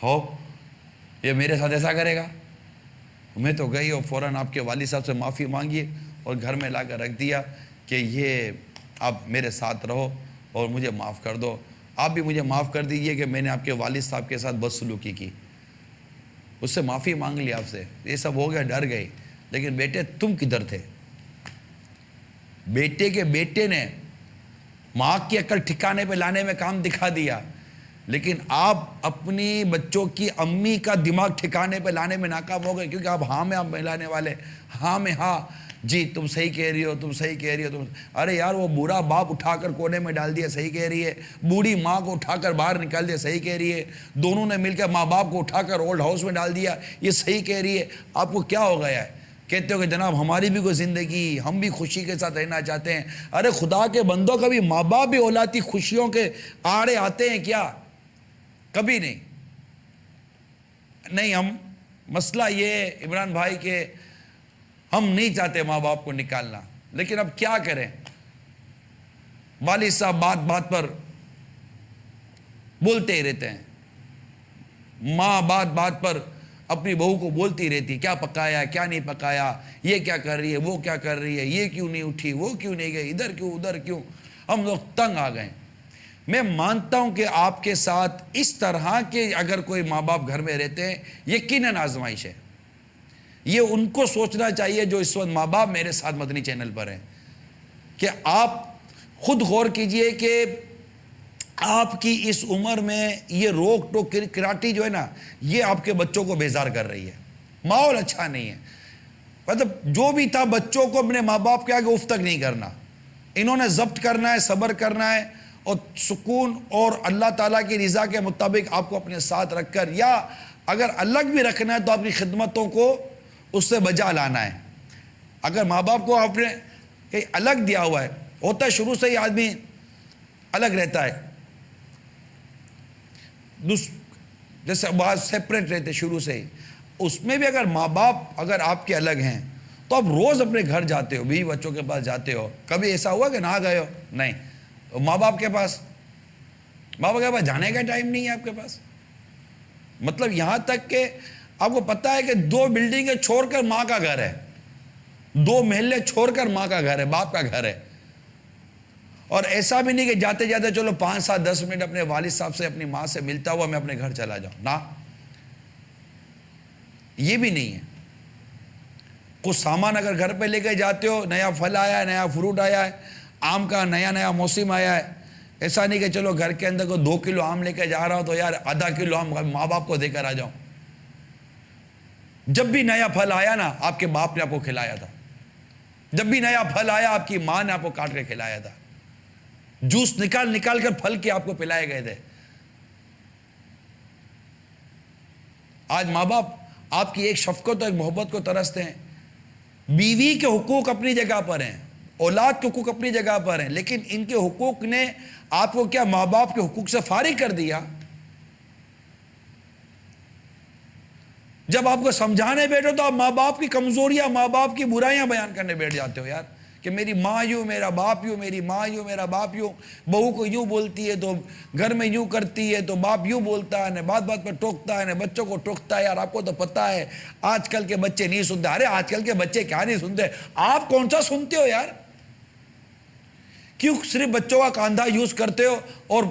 ہو یہ میرے ساتھ ایسا کرے گا؟ میں تو گئی اور فوراً آپ کے والد صاحب سے معافی مانگی اور گھر میں لا کر رکھ دیا کہ یہ آپ میرے ساتھ رہو اور مجھے معاف کر دو، آپ بھی مجھے معاف کر دیجئے کہ میں نے آپ کے والد صاحب کے ساتھ بدسلوکی کی، اس سے معافی مانگ لی آپ سے، یہ سب ہو گیا، ڈر گئی۔ لیکن بیٹے تم کدھر تھے؟ بیٹے کے بیٹے نے ماں کی عقل ٹھکانے پہ لانے میں کام دکھا دیا، لیکن آپ اپنی بچوں کی امی کا دماغ ٹھکانے پہ لانے میں ناکام ہو گئے، کیونکہ آپ ہاں میں آپ ملانے والے، ہاں میں ہاں، جی تم صحیح کہہ رہی ہو، تم صحیح کہہ رہی ہو، تم ارے یار وہ بوڑھا باپ اٹھا کر کونے میں ڈال دیا، صحیح کہہ رہی ہے، بوڑھی ماں کو اٹھا کر باہر نکال دیا، صحیح کہہ رہی ہے، دونوں نے مل کر ماں باپ کو اٹھا کر اولڈ ہاؤس میں ڈال دیا، یہ صحیح کہہ رہی ہے۔ آپ کو کیا ہو گیا ہے؟ کہتے ہو کہ جناب ہماری بھی کوئی زندگی، ہم بھی خوشی کے ساتھ رہنا چاہتے ہیں۔ ارے خدا کے بندوں، کبھی ماں باپ بھی اولاد کی خوشیوں کے آڑے آتے ہیں کیا؟ کبھی نہیں۔ نہیں، ہم مسئلہ یہ عمران بھائی کہ ہم نہیں چاہتے ماں باپ کو نکالنا، لیکن اب کیا کریں؟ والد صاحب بات بات پر بولتے ہی رہتے ہیں، ماں بات بات پر اپنی بہو کو بولتی رہتی، کیا پکایا کیا نہیں پکایا، یہ کیا کر رہی ہے، وہ کیا کر رہی ہے، یہ کیوں نہیں اٹھی، وہ کیوں نہیں گئی، ادھر کیوں ادھر کیوں۔ ہم لوگ تنگ آ گئے۔ میں مانتا ہوں کہ آپ کے ساتھ اس طرح کے اگر کوئی ماں باپ گھر میں رہتے ہیں، یقیناً آزمائش ہے۔ یہ ان کو سوچنا چاہیے جو اس وقت ماں باپ میرے ساتھ مدنی چینل پر ہیں، کہ آپ خود غور کیجئے کہ آپ کی اس عمر میں یہ روک ٹوک کراٹی جو ہے نا، یہ آپ کے بچوں کو بیزار کر رہی ہے، ماحول اچھا نہیں ہے۔ مطلب جو بھی تھا بچوں کو اپنے ماں باپ کے آگے اف تک نہیں کرنا، انہوں نے ضبط کرنا ہے، صبر کرنا ہے، اور سکون اور اللہ تعالیٰ کی رضا کے مطابق آپ کو اپنے ساتھ رکھ کر، یا اگر الگ بھی رکھنا ہے تو اپنی خدمتوں کو اس سے بجا لانا ہے۔ اگر ماں باپ کو آپ نے کہیں الگ دیا ہوا ہے، ہوتا ہے شروع سے ہی آدمی الگ رہتا ہے، جیسے بعض سیپریٹ رہتے شروع سے ہی، اس میں بھی اگر ماں باپ اگر آپ کے الگ ہیں تو آپ روز اپنے گھر جاتے ہو، بیوی بچوں کے پاس جاتے ہو، کبھی ایسا ہوا کہ نہ گئے ہو؟ نہیں۔ ماں باپ کے پاس جانے کا ٹائم نہیں ہے آپ کے پاس، مطلب یہاں تک کہ آپ کو پتا ہے کہ 2 بلڈنگیں چھوڑ کر ماں کا گھر ہے، 2 محلے چھوڑ کر ماں کا گھر ہے، باپ کا گھر ہے، اور ایسا بھی نہیں کہ جاتے جاتے چلو 5 7 10 منٹ اپنے والد صاحب سے اپنی ماں سے ملتا ہوا میں اپنے گھر چلا جاؤں، نہ، یہ بھی نہیں ہے۔ کچھ سامان اگر گھر پہ لے کے جاتے ہو، نیا پھل آیا ہے، نیا فروٹ آیا ہے، آم کا نیا موسم آیا ہے، ایسا نہیں کہ چلو گھر کے اندر کو 2 کلو آم لے کے جا رہا ہوں تو یار آدھا کلو آم ماں باپ کو دے کر آ جاؤں۔ جب بھی نیا پھل آیا نا، آپ کے باپ نے آپ کو کھلایا تھا، جب بھی نیا پھل آیا آپ کی ماں نے آپ کو کاٹ کے کھلایا تھا، جوس نکال کر پھل کے آپ کو پلائے گئے تھے۔ آج ماں باپ آپ کی ایک شفقت اور ایک محبت کو ترستے ہیں۔ بیوی کے حقوق اپنی جگہ پر ہیں، اولاد کے حقوق اپنی جگہ پر ہیں، لیکن ان کے حقوق نے آپ کو کیا ماں باپ کے حقوق سے فارغ کر دیا؟ جب آپ کو سمجھانے بیٹھو تو آپ ماں باپ کی کمزوریاں، ماں باپ کی برائیاں بیان کرنے بیٹھ جاتے ہو یار، کہ میری ماں یوں، میرا باپ یوں، میری ماں یوں، میرا باپ یوں، بہو کو یوں بولتی ہے تو گھر میں یوں کرتی ہے تو باپ یوں بولتا ہے، نہ بات بات پر ٹوکتا ہے، نہ بچوں کو ٹوکتا ہے۔ یار آپ کو تو پتا ہے آج کل کے بچے نہیں سنتے۔ ارے آج کل کے بچے کیا نہیں سنتے، آپ کون سا سنتے ہو یار؟ کیوں صرف بچوں کا کاندھا یوز کرتے ہو؟ اور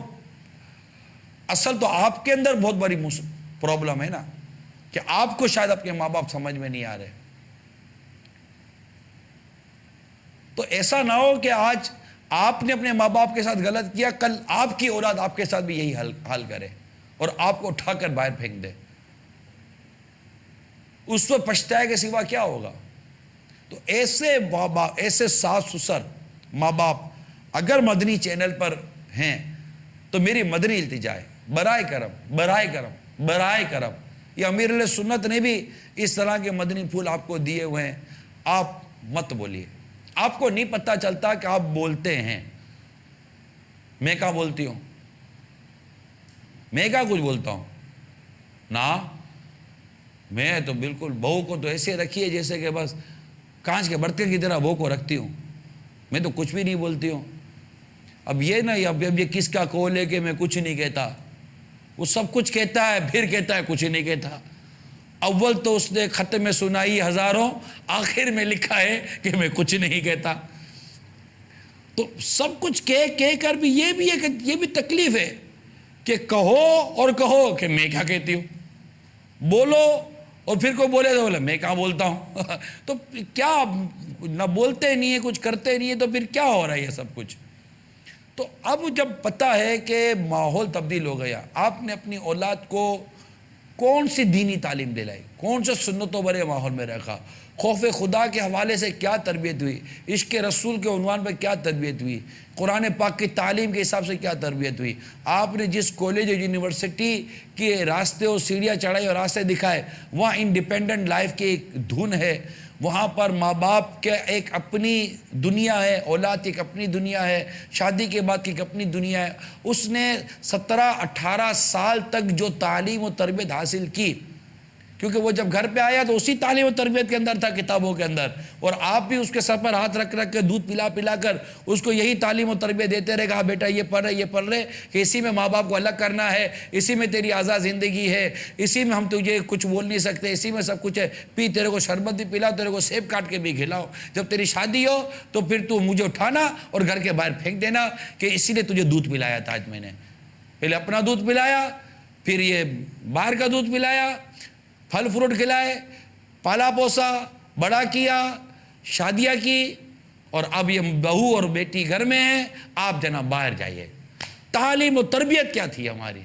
اصل تو آپ کے اندر بہت بڑی پرابلم ہے نا، کہ آپ کو شاید اپنے ماں باپ سمجھ میں نہیں آ رہے. تو ایسا نہ ہو کہ آج آپ نے اپنے ماں باپ کے ساتھ غلط کیا، کل آپ کی اولاد آپ کے ساتھ بھی یہی حال کرے اور آپ کو اٹھا کر باہر پھینک دے. اس وقت پچھتائے کے سوا کیا ہوگا؟ تو ایسے ماں باپ، ایسے ساس سسر ماں باپ اگر مدنی چینل پر ہیں تو میری مدنی التجا ہے، برائے کرم برائے کرم برائے کرم، یہ امیر علیہ سنت نے بھی اس طرح کے مدنی پھول آپ کو دیے ہوئے ہیں، آپ مت بولیے. آپ کو نہیں پتہ چلتا کہ آپ بولتے ہیں. میں کہاں بولتی ہوں؟ میں کہاں کچھ بولتا ہوں؟ نا، میں تو بالکل بہو کو تو ایسے رکھی ہے جیسے کہ بس کانچ کے برتن کی طرح بہو کو رکھتی ہوں. میں تو کچھ بھی نہیں بولتی ہوں. اب یہ نا، اب یہ کس کا قول ہے کہ میں کچھ نہیں کہتا؟ وہ سب کچھ کہتا ہے، پھر کہتا ہے کچھ نہیں کہتا. اول تو اس نے خط میں سنائی ہزاروں، آخر میں لکھا ہے کہ میں کچھ نہیں کہتا. تو سب کچھ کہہ کر بھی یہ بھی تکلیف ہے کہ کہو اور کہو کہ میں کیا کہتی ہوں، بولو اور پھر کوئی بولے تو بولے میں کہاں بولتا ہوں. تو کیا نہ بولتے نہیں ہیں، کچھ کرتے نہیں ہیں، تو پھر کیا ہو رہا ہے یہ سب کچھ؟ تو اب جب پتہ ہے کہ ماحول تبدیل ہو گیا، آپ نے اپنی اولاد کو کون سی دینی تعلیم دلائی، کون سے سنتوں بھرے ماحول میں رکھا، خوف خدا کے حوالے سے کیا تربیت ہوئی، عشق رسول کے عنوان پر کیا تربیت ہوئی، قرآن پاک کی تعلیم کے حساب سے کیا تربیت ہوئی، آپ نے جس کالج اور یونیورسٹی کے راستے اور سیڑھیاں چڑھائی اور راستے دکھائے، وہاں انڈیپینڈنٹ لائف کی ایک دھن ہے، وہاں پر ماں باپ کے ایک اپنی دنیا ہے، اولاد کی ایک اپنی دنیا ہے، شادی کے بعد کی ایک اپنی دنیا ہے. اس نے 17-18 سال تک جو تعلیم و تربیت حاصل کی، کیونکہ وہ جب گھر پہ آیا تو اسی تعلیم و تربیت کے اندر تھا، کتابوں کے اندر، اور آپ بھی اس کے سر پر ہاتھ رکھ کے دودھ پلا کر اس کو یہی تعلیم و تربیت دیتے رہے. کہا بیٹا یہ پڑھ رہے کہ اسی میں ماں باپ کو الگ کرنا ہے، اسی میں تیری آزاد زندگی ہے، اسی میں ہم تجھے کچھ بول نہیں سکتے، اسی میں سب کچھ ہے. پی، تیرے کو شربت بھی پلاؤ، تیرے کو سیب کاٹ کے بھی کھلاؤ، جب تیری شادی ہو تو پھر تو مجھے اٹھانا اور گھر کے باہر پھینک دینا کہ اسی لیے تجھے دودھ پلایا تھا. آج میں نے پہلے اپنا دودھ پلایا، پھر یہ باہر کا دودھ پلایا، پھل فروٹ کھلائے، پالا پوسا، بڑا کیا، شادیاں کی، اور اب یہ بہو اور بیٹی گھر میں ہیں، آپ جناب باہر جائیے. تعلیم و تربیت کیا تھی ہماری؟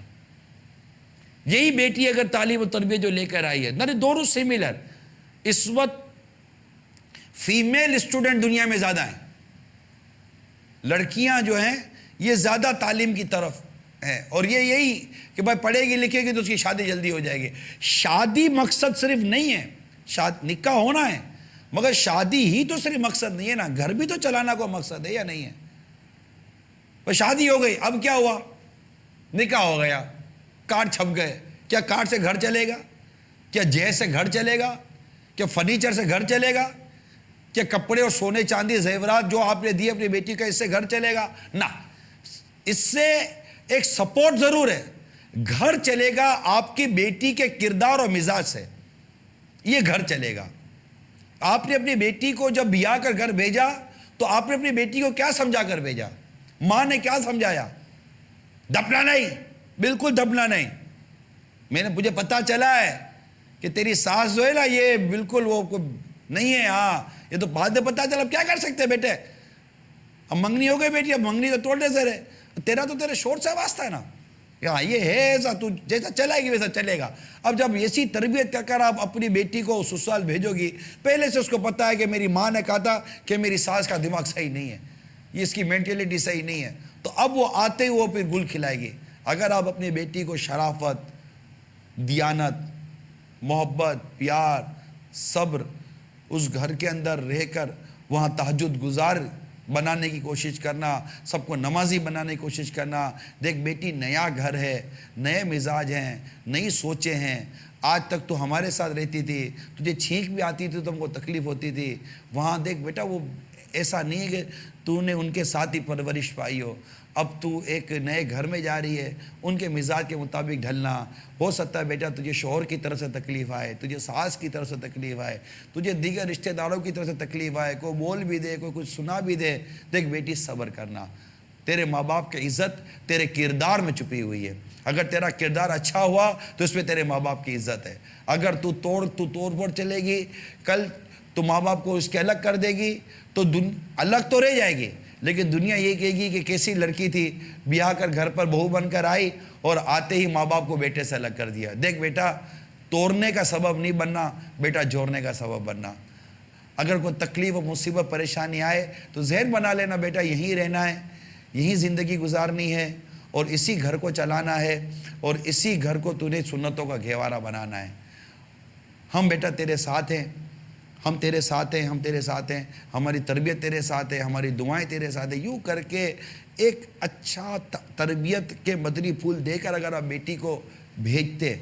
یہی بیٹی اگر تعلیم و تربیت جو لے کر آئی ہے، نہ دونوں سیملر. اس وقت فیمیل اسٹوڈنٹ دنیا میں زیادہ ہیں، لڑکیاں جو ہیں یہ زیادہ تعلیم کی طرف ہیں، اور یہ یہی کہ بھائی پڑھے گی لکھے گی تو اس کی شادی جلدی ہو جائے گی. شادی مقصد صرف نہیں ہے، نکاح ہونا ہے، مگر شادی ہی تو صرف مقصد نہیں ہے نا، گھر بھی تو چلانا کو مقصد ہے یا نہیں ہے؟ بھائی شادی ہو گئی، اب کیا ہوا؟ نکاح ہو گیا، کارڈ چھپ گئے. کیا کارڈ سے گھر چلے گا؟ کیا جہیز سے گھر چلے گا؟ کیا فرنیچر سے گھر چلے گا؟ کیا کپڑے اور سونے چاندی زیورات جو آپ نے دیے اپنی بیٹی کا، اس سے گھر چلے گا؟ نہ، اس سے ایک سپورٹ ضرور ہے. گھر چلے گا آپ کی بیٹی کے کردار اور مزاج سے، یہ گھر چلے گا. آپ نے اپنی بیٹی کو جب بیاہ کر گھر بھیجا تو آپ نے اپنی بیٹی کو کیا سمجھا کر بھیجا؟ ماں نے کیا سمجھایا؟ دبنا نہیں، بالکل دبنا نہیں. مجھے پتا چلا ہے کہ تیری ساس جو ہے نا یہ بالکل وہ نہیں ہے. ہاں یہ تو بعد میں پتا چلا. اب کیا کر سکتے بیٹے؟ اب منگنی ہو گئی بیٹی، اب منگنی تو توڑنے سے رہے، تیرا تو تیرے شور سے واسطہ ہے نا. ہاں یہ ہے ایسا، تو جیسا چلائے گی ویسا چلے گا. اب جب ایسی تربیت کر آپ اپنی بیٹی کو سسرال بھیجو گی، پہلے سے اس کو پتا ہے کہ میری ماں نے کہا تھا کہ میری ساس کا دماغ صحیح نہیں ہے، یہ اس کی مینٹلٹی صحیح نہیں ہے، تو اب وہ آتے ہی وہ پھر گل کھلائے گی. اگر آپ اپنی بیٹی کو شرافت، دیانت، محبت، پیار، صبر، اس گھر کے اندر رہ کر وہاں تہجد گزار بنانے کی کوشش کرنا، سب کو نمازی بنانے کی کوشش کرنا. دیکھ بیٹی، نیا گھر ہے، نئے مزاج ہیں، نئی سوچیں ہیں. آج تک تو ہمارے ساتھ رہتی تھی، تجھے چھینک بھی آتی تھی تو ہم کو تکلیف ہوتی تھی. وہاں دیکھ بیٹا، وہ ایسا نہیں ہے کہ تو نے ان کے ساتھ ہی پرورش پائی ہو. اب تو ایک نئے گھر میں جا رہی ہے، ان کے مزاج کے مطابق ڈھلنا. ہو سکتا ہے بیٹا تجھے شوہر کی طرف سے تکلیف آئے، تجھے ساس کی طرف سے تکلیف آئے، تجھے دیگر رشتہ داروں کی طرف سے تکلیف آئے، کوئی بول بھی دے، کوئی کچھ سنا بھی دے. دیکھ بیٹی صبر کرنا. تیرے ماں باپ کی عزت تیرے کردار میں چھپی ہوئی ہے. اگر تیرا کردار اچھا ہوا تو اس میں تیرے ماں باپ کی عزت ہے. اگر تو توڑ پھوڑ چلے گی، کل تو ماں باپ کو اس کے الگ کر دے گی تو الگ تو رہ جائے گی، لیکن دنیا یہ کہے گی کہ کیسی لڑکی تھی، بیاہ کر گھر پر بہو بن کر آئی اور آتے ہی ماں باپ کو بیٹے سے الگ کر دیا. دیکھ بیٹا، توڑنے کا سبب نہیں بننا بیٹا، جوڑنے کا سبب بننا. اگر کوئی تکلیف و مصیبت پریشانی آئے تو ذہن بنا لینا بیٹا یہیں رہنا ہے، یہیں زندگی گزارنی ہے اور اسی گھر کو چلانا ہے اور اسی گھر کو تو نے سنتوں کا گہوارہ بنانا ہے. ہم بیٹا تیرے ساتھ ہیں، ہم تیرے ساتھ ہیں، ہم تیرے ساتھ ہیں، ہماری تربیت تیرے ساتھ ہے، ہماری دعائیں تیرے ساتھ ہیں. یوں کر کے ایک اچھا تربیت کے مدنی پھول دے کر اگر آپ بیٹی کو بھیجتے،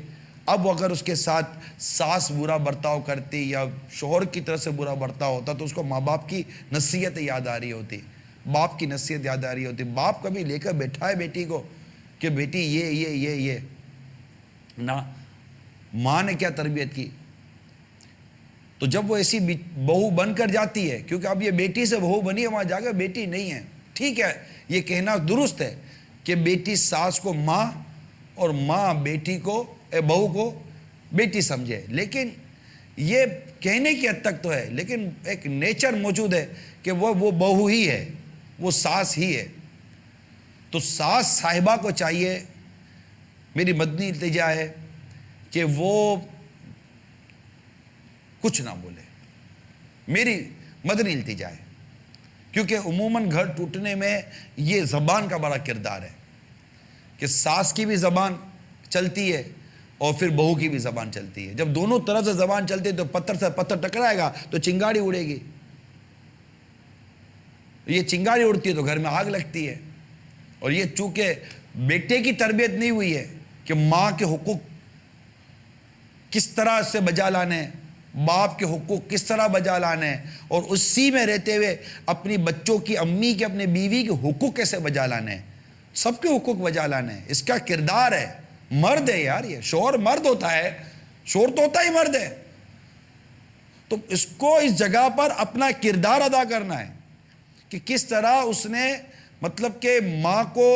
اب اگر اس کے ساتھ ساس برا برتاؤ کرتی یا شوہر کی طرف سے برا برتاؤ ہوتا تو اس کو ماں باپ کی نصیحت یاد آ رہی ہوتی، باپ کی نصیحت یاد آ رہی ہوتی. باپ کبھی لے کر بیٹھا ہے بیٹی کو کہ بیٹی یہ نہ، ماں نے کیا تربیت کی. تو جب وہ ایسی بہو بن کر جاتی ہے، کیونکہ اب یہ بیٹی سے بہو بنی ہے، وہاں جا کر بیٹی نہیں ہے. ٹھیک ہے، یہ کہنا درست ہے کہ بیٹی ساس کو ماں اور ماں بیٹی کو بہو کو بیٹی سمجھے، لیکن یہ کہنے کی حد تک تو ہے، لیکن ایک نیچر موجود ہے کہ وہ بہو ہی ہے، وہ ساس ہی ہے. تو ساس صاحبہ کو چاہیے، میری مدنی التجا ہے کہ وہ کچھ نہ بولے، میری مدنی التجا ہے. کیونکہ عموماً گھر ٹوٹنے میں یہ زبان کا بڑا کردار ہے کہ ساس کی بھی زبان چلتی ہے اور پھر بہو کی بھی زبان چلتی ہے. جب دونوں طرف سے زبان چلتی ہے تو پتھر سے پتھر ٹکرائے گا تو چنگاڑی اڑے گی. یہ چنگاڑی اڑتی ہے تو گھر میں آگ لگتی ہے. اور یہ چونکہ بیٹے کی تربیت نہیں ہوئی ہے کہ ماں کے حقوق کس طرح سے بجا لانے، باپ کے حقوق کس طرح بجا لانے، اور اسی میں رہتے ہوئے اپنی بچوں کی، امی کے، اپنے بیوی کے حقوق کیسے بجا لانے، سب کے حقوق بجا لانے، اس کا کردار ہے. مرد ہے یار، یہ شوہر مرد ہوتا ہے، شوہر تو ہوتا ہی مرد ہے. تو اس کو اس جگہ پر اپنا کردار ادا کرنا ہے کہ کس طرح اس نے مطلب کہ ماں کو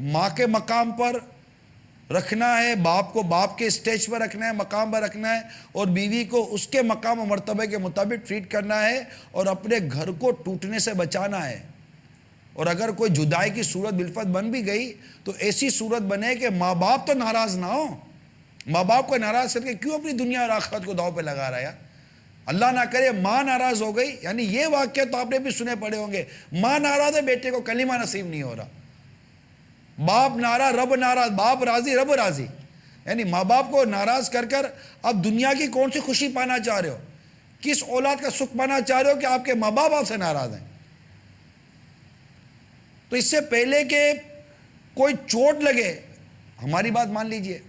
ماں کے مقام پر رکھنا ہے، باپ کو باپ کے اسٹیج پر رکھنا ہے، مقام پر رکھنا ہے، اور بیوی کو اس کے مقام و مرتبے کے مطابق ٹریٹ کرنا ہے اور اپنے گھر کو ٹوٹنے سے بچانا ہے. اور اگر کوئی جدائی کی صورت بالفعل بن بھی گئی تو ایسی صورت بنے کہ ماں باپ تو ناراض نہ ہو. ماں باپ کو ناراض کر کے کیوں اپنی دنیا اور آخرت کو داؤ پہ لگا رہا ہے یار. اللہ نہ کرے ماں ناراض ہو گئی، یعنی یہ واقعہ تو آپ نے بھی سنے پڑے ہوں گے، ماں ناراض ہے، بیٹے کو کلمہ نصیب نہیں ہو رہا. باپ ناراض، رب ناراض، باپ راضی، رب راضی. یعنی ماں باپ کو ناراض کر کر اب دنیا کی کون سی خوشی پانا چاہ رہے ہو، کس اولاد کا سکھ پانا چاہ رہے ہو کہ آپ کے ماں باپ آپ سے ناراض ہیں. تو اس سے پہلے کہ کوئی چوٹ لگے ہماری بات مان لیجئے،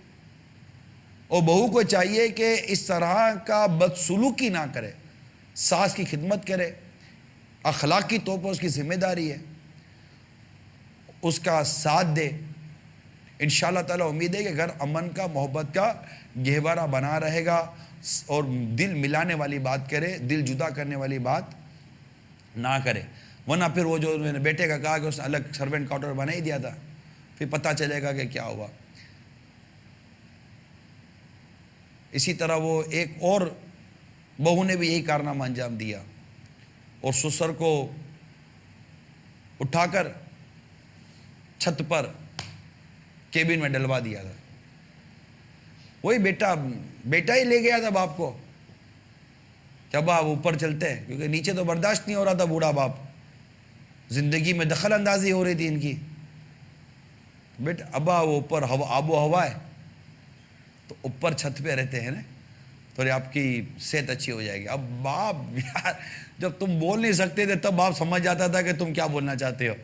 اور بہو کو چاہیے کہ اس طرح کا بدسلوکی نہ کرے، ساس کی خدمت کرے، اخلاقی طور پر اس کی ذمہ داری ہے، اس کا ساتھ دے. انشاءاللہ تعالیٰ امید ہے کہ گھر امن کا، محبت کا گہوارہ بنا رہے گا اور دل ملانے والی بات کرے، دل جدا کرنے والی بات نہ کرے. ورنہ پھر وہ جو میں نے بیٹے کا کہا کہ اس نے الگ سرونٹ کوارٹر بنا ہی دیا تھا، پھر پتہ چلے گا کہ کیا ہوا. اسی طرح وہ ایک اور بہو نے بھی یہی کارنامہ انجام دیا اور سسر کو اٹھا کر چھت پر کیبن میں ڈلوا دیا تھا. وہی بیٹا ہی لے گیا تھا باپ کو، جب آپ اوپر چلتے ہیں، کیونکہ نیچے تو برداشت نہیں ہو رہا تھا. بوڑھا باپ، زندگی میں دخل اندازی ہو رہی تھی ان کی. بیٹا ابا وہ اوپر آب و ہوا ہے تو اوپر چھت پہ رہتے ہیں نا، تو آپ کی صحت اچھی ہو جائے گی. اب باپ یار جب تم بول نہیں سکتے تھے تب باپ سمجھ جاتا تھا کہ تم کیا بولنا چاہتے ہو،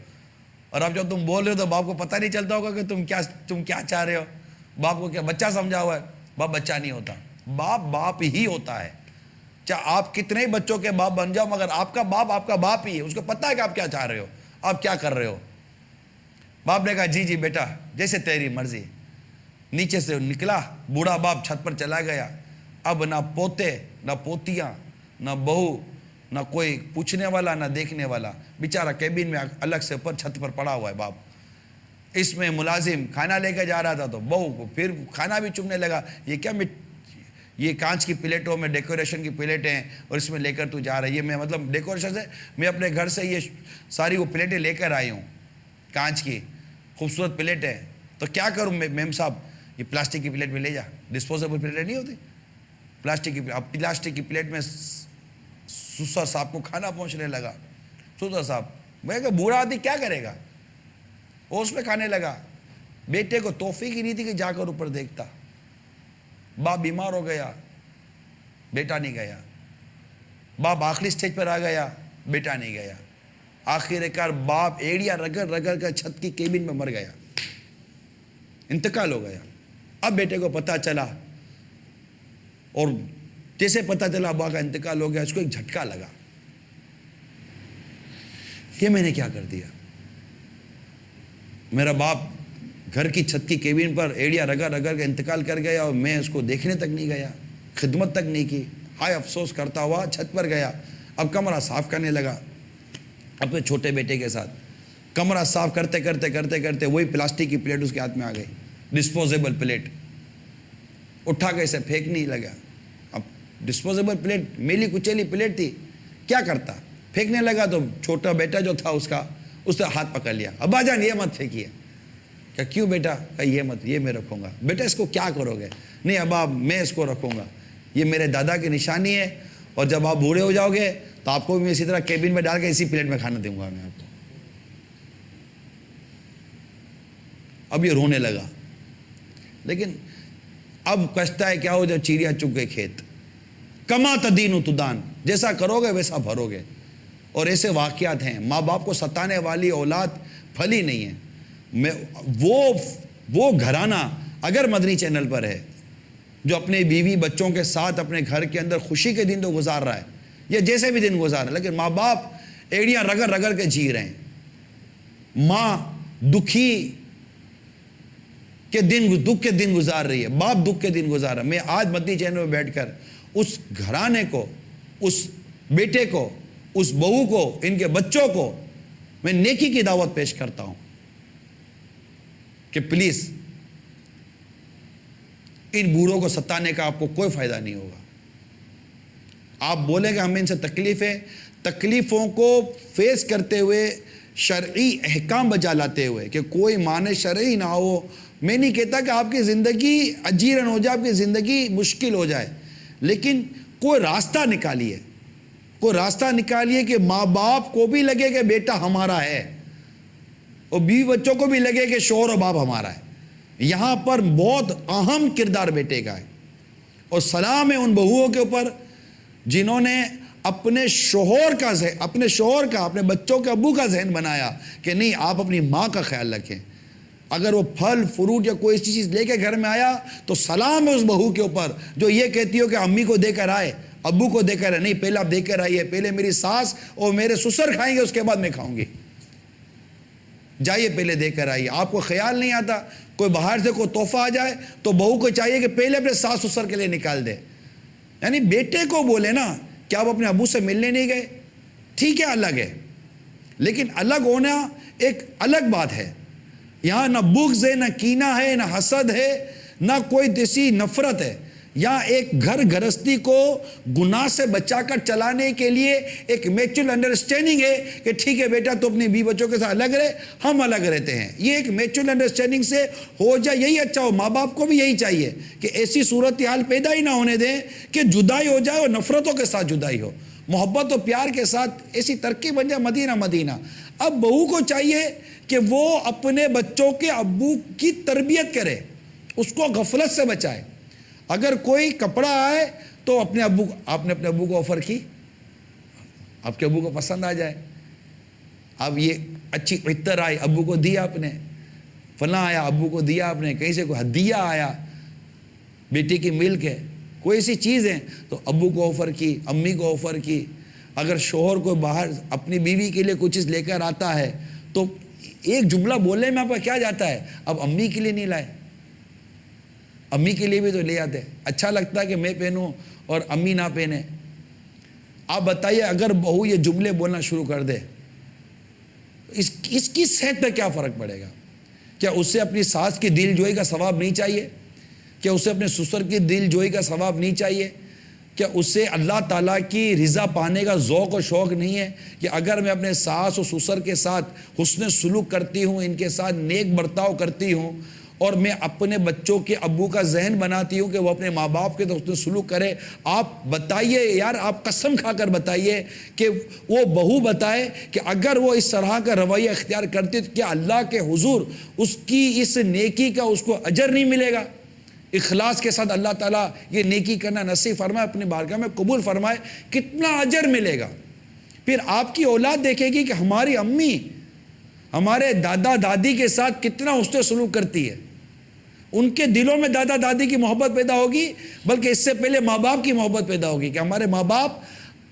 اور اب جب تم بول رہے ہو تو باپ کو پتہ نہیں چلتا ہوگا کہ تم کیا چاہ رہے ہو. باپ کو کیا بچہ سمجھا ہوا ہے؟ باپ بچہ نہیں ہوتا، باپ باپ ہی ہوتا ہے. چاہے آپ کتنے ہی بچوں کے باپ بن جاؤ، مگر آپ کا باپ ہی ہے. اس کو پتہ ہے کہ آپ کیا چاہ رہے ہو، آپ کیا کر رہے ہو. باپ نے کہا جی جی بیٹا جیسے تیری مرضی. نیچے سے نکلا, بوڑھا باپ چھت پر چلا گیا. اب نہ پوتے نہ پوتیاں نہ بہو نہ کوئی پوچھنے والا نہ دیکھنے والا, بیچارہ کیبن میں الگ سے اوپر چھت پر پڑا ہوا ہے باپ. اس میں ملازم کھانا لے کے جا رہا تھا تو بہو کو پھر کھانا بھی چگنے لگا. یہ کیا یہ کانچ کی پلیٹوں میں ڈیکوریشن کی پلیٹیں ہیں اور اس میں لے کر تو جا رہا ہے. یہ میں مطلب ڈیکوریشن سے میں اپنے گھر سے یہ ساری وہ پلیٹیں لے کر آئی ہوں, کانچ کی خوبصورت پلیٹیں. تو کیا کروں میم صاحب, یہ پلاسٹک کی پلیٹ میں لے جا. ڈسپوزیبل پلیٹیں نہیں ہوتی پلاسٹک کی. اب پلاسٹک کی پلیٹ میں سسر صاحب کو کھانا پہنچنے لگا. سسر صاحب میں کہ بوڑھا آدمی کیا کرے گا, وہ اس میں کھانے لگا. بیٹے کو توفیق ہی نہیں تھی کہ جا کر اوپر دیکھتا. باپ بیمار ہو گیا, بیٹا نہیں گیا. باپ آخری سٹیج پر آ گیا, بیٹا نہیں گیا. آخر کار باپ ایڑیا رگڑ رگڑ کر چھت کی کیبن میں مر گیا, انتقال ہو گیا. اب بیٹے کو پتا چلا, اور جیسے پتا چلا ابا کا انتقال ہو گیا, اس کو ایک جھٹکا لگا. یہ میں نے کیا کر دیا, میرا باپ گھر کی چھت کی کیبن پر ایڑیا رگڑ رگڑ کے انتقال کر گیا اور میں اس کو دیکھنے تک نہیں گیا, خدمت تک نہیں کی. ہائے افسوس کرتا ہوا چھت پر گیا. اب کمرہ صاف کرنے لگا اپنے چھوٹے بیٹے کے ساتھ. کمرہ صاف کرتے کرتے کرتے کرتے وہی پلاسٹک کی پلیٹ اس کے ہاتھ میں آ گئی, ڈسپوزیبل پلیٹ. اٹھا کے اسے پھینکنے لگا. اب ڈسپوزیبل پلیٹ میلی کچیلی پلیٹ تھی, کیا کرتا, پھینکنے لگا تو چھوٹا بیٹا جو تھا اس نے ہاتھ پکڑ لیا. ابا جان یہ مت پھینکیے. کہ کیوں بیٹا, کہ یہ مت, یہ میں رکھوں گا. بیٹا اس کو کیا کرو گے؟ نہیں ابا میں اس کو رکھوں گا, یہ میرے دادا کی نشانی ہے, اور جب آپ بوڑھے ہو جاؤ گے تو آپ کو بھی اسی طرح کیبن میں ڈال کے اسی پلیٹ میں کھانا دوں گا میں آپ کو. اب یہ رونے لگا. لیکن اب کشتا ہے کیا ہو جب چڑیا چگ گئے کھیت. کما تدین تدان, جیسا کرو گے ویسا بھرو گے. اور ایسے واقعات ہیں. ماں باپ کو ستانے والی اولاد پھلی نہیں ہے. وہ گھرانہ اگر مدنی چینل پر ہے جو اپنے بیوی بچوں کے ساتھ اپنے گھر کے اندر خوشی کے دن تو گزار رہا ہے, یا جیسے بھی دن گزار رہا ہے, لیکن ماں باپ ایڑیاں رگڑ رگڑ کے جی رہے ہیں. ماں دکھ کے دن گزار رہی ہے, باپ دکھ کے دن گزار رہا ہے. میں آج مدنی چینل میں بیٹھ کر اس گھرانے کو, اس بیٹے کو, اس بہو کو, ان کے بچوں کو میں نیکی کی دعوت پیش کرتا ہوں کہ پلیز ان بوڑھوں کو ستانے کا آپ کو کوئی فائدہ نہیں ہوگا. آپ بولیں کہ ہمیں ان سے تکلیف ہے, تکلیفوں کو فیس کرتے ہوئے شرعی احکام بجا لاتے ہوئے کہ کوئی معنی شرعی نہ ہو. میں نہیں کہتا کہ آپ کی زندگی اجیرن ہو جائے, آپ کی زندگی مشکل ہو جائے, لیکن کوئی راستہ نکالیے, کوئی راستہ نکالیے کہ ماں باپ کو بھی لگے کہ بیٹا ہمارا ہے, اور بیوی بچوں کو بھی لگے کہ شوہر اور باپ ہمارا ہے. یہاں پر بہت اہم کردار بیٹے کا ہے. اور سلام ہے ان بہوؤں کے اوپر جنہوں نے اپنے شوہر کا اپنے بچوں کے ابو کا ذہن بنایا کہ نہیں آپ اپنی ماں کا خیال رکھیں. اگر وہ پھل فروٹ یا کوئی ایسی چیز لے کے گھر میں آیا تو سلام ہے اس بہو کے اوپر جو یہ کہتی ہو کہ امی کو دے کر آئے, ابو کو دے کر آئے. نہیں, پہلے آپ دے کر آئیے, پہلے میری ساس اور میرے سسر کھائیں گے, اس کے بعد میں کھاؤں گی. جائیے پہلے دے کر آئیے. آپ کو خیال نہیں آتا کوئی باہر سے کوئی تحفہ آ جائے تو بہو کو چاہیے کہ پہلے اپنے ساس سسر کے لیے نکال دے. یعنی بیٹے کو بولے نا کہ آپ اپنے ابو سے ملنے نہیں گئے, ٹھیک ہے الگ ہے, لیکن الگ ہونا ایک الگ بات ہے. یہاں نہ بغض ہے, نہ کینہ ہے, نہ حسد ہے, نہ کوئی دیسی نفرت ہے. یہاں ایک گھر گھرستی کو گناہ سے بچا کر چلانے کے لیے ایک میچور انڈرسٹینڈنگ ہے کہ ٹھیک ہے بیٹا تو اپنی بیوی بچوں کے ساتھ الگ رہے, ہم الگ رہتے ہیں. یہ ایک میچور انڈرسٹینڈنگ سے ہو جائے, یہی اچھا ہو. ماں باپ کو بھی یہی چاہیے کہ ایسی صورتحال پیدا ہی نہ ہونے دیں کہ جدائی ہو جائے اور نفرتوں کے ساتھ جدائی ہو, محبت و پیار کے ساتھ ایسی ترقی بن جائے مدینہ مدینہ. اب بہو کو چاہیے کہ وہ اپنے بچوں کے ابو کی تربیت کرے, اس کو غفلت سے بچائے. اگر کوئی کپڑا آئے تو آپ نے اپنے ابو کو آفر کی, آپ کے ابو کو پسند آ جائے. اب یہ اچھی عطر آئی, ابو کو دیا آپ نے, فلاں آیا ابو کو دیا آپ نے, کہیں سے کوئی ہدیہ آیا, بیٹی کی ملک ہے, کوئی ایسی چیز ہے تو ابو کو آفر کی, امی کو آفر کی. اگر شوہر کو باہر اپنی بیوی کے لیے کچھ چیز لے کر آتا ہے تو ایک جملہ بولنے میں آپ کا کیا جاتا ہے؟ اب امی کے لیے نہیں لائے، امی کے لیے بھی تو لے آتے. اچھا لگتا ہے کہ میں پہنوں اور امی نہ پہنے. آپ بتائیے اگر بہو یہ جملے بولنا شروع کر دے اس کی صحت پہ کیا فرق پڑے گا؟ کیا اسے اپنی ساس کی دل جوئی کا ثواب نہیں چاہیے؟ کیا اسے اپنے سسر کی دل جوئی کا ثواب نہیں چاہیے؟ کیا اسے اللہ تعالیٰ کی رضا پانے کا ذوق و شوق نہیں ہے کہ اگر میں اپنے ساس و سسر کے ساتھ حسن سلوک کرتی ہوں، ان کے ساتھ نیک برتاؤ کرتی ہوں، اور میں اپنے بچوں کے ابو کا ذہن بناتی ہوں کہ وہ اپنے ماں باپ کے حسن سلوک کرے؟ آپ بتائیے یار، آپ قسم کھا کر بتائیے کہ وہ بہو بتائے کہ اگر وہ اس طرح کا رویہ اختیار کرتی تو کیا اللہ کے حضور اس کی اس نیکی کا اس کو اجر نہیں ملے گا؟ اخلاص کے ساتھ اللہ تعالیٰ یہ نیکی کرنا نصیب فرمائے، اپنے بارگاہ میں قبول فرمائے، کتنا اجر ملے گا. پھر آپ کی اولاد دیکھے گی کہ ہماری امی ہمارے دادا دادی کے ساتھ کتنا حسن سلوک کرتی ہے. ان کے دلوں میں دادا دادی کی محبت پیدا ہوگی، بلکہ اس سے پہلے ماں باپ کی محبت پیدا ہوگی کہ ہمارے ماں باپ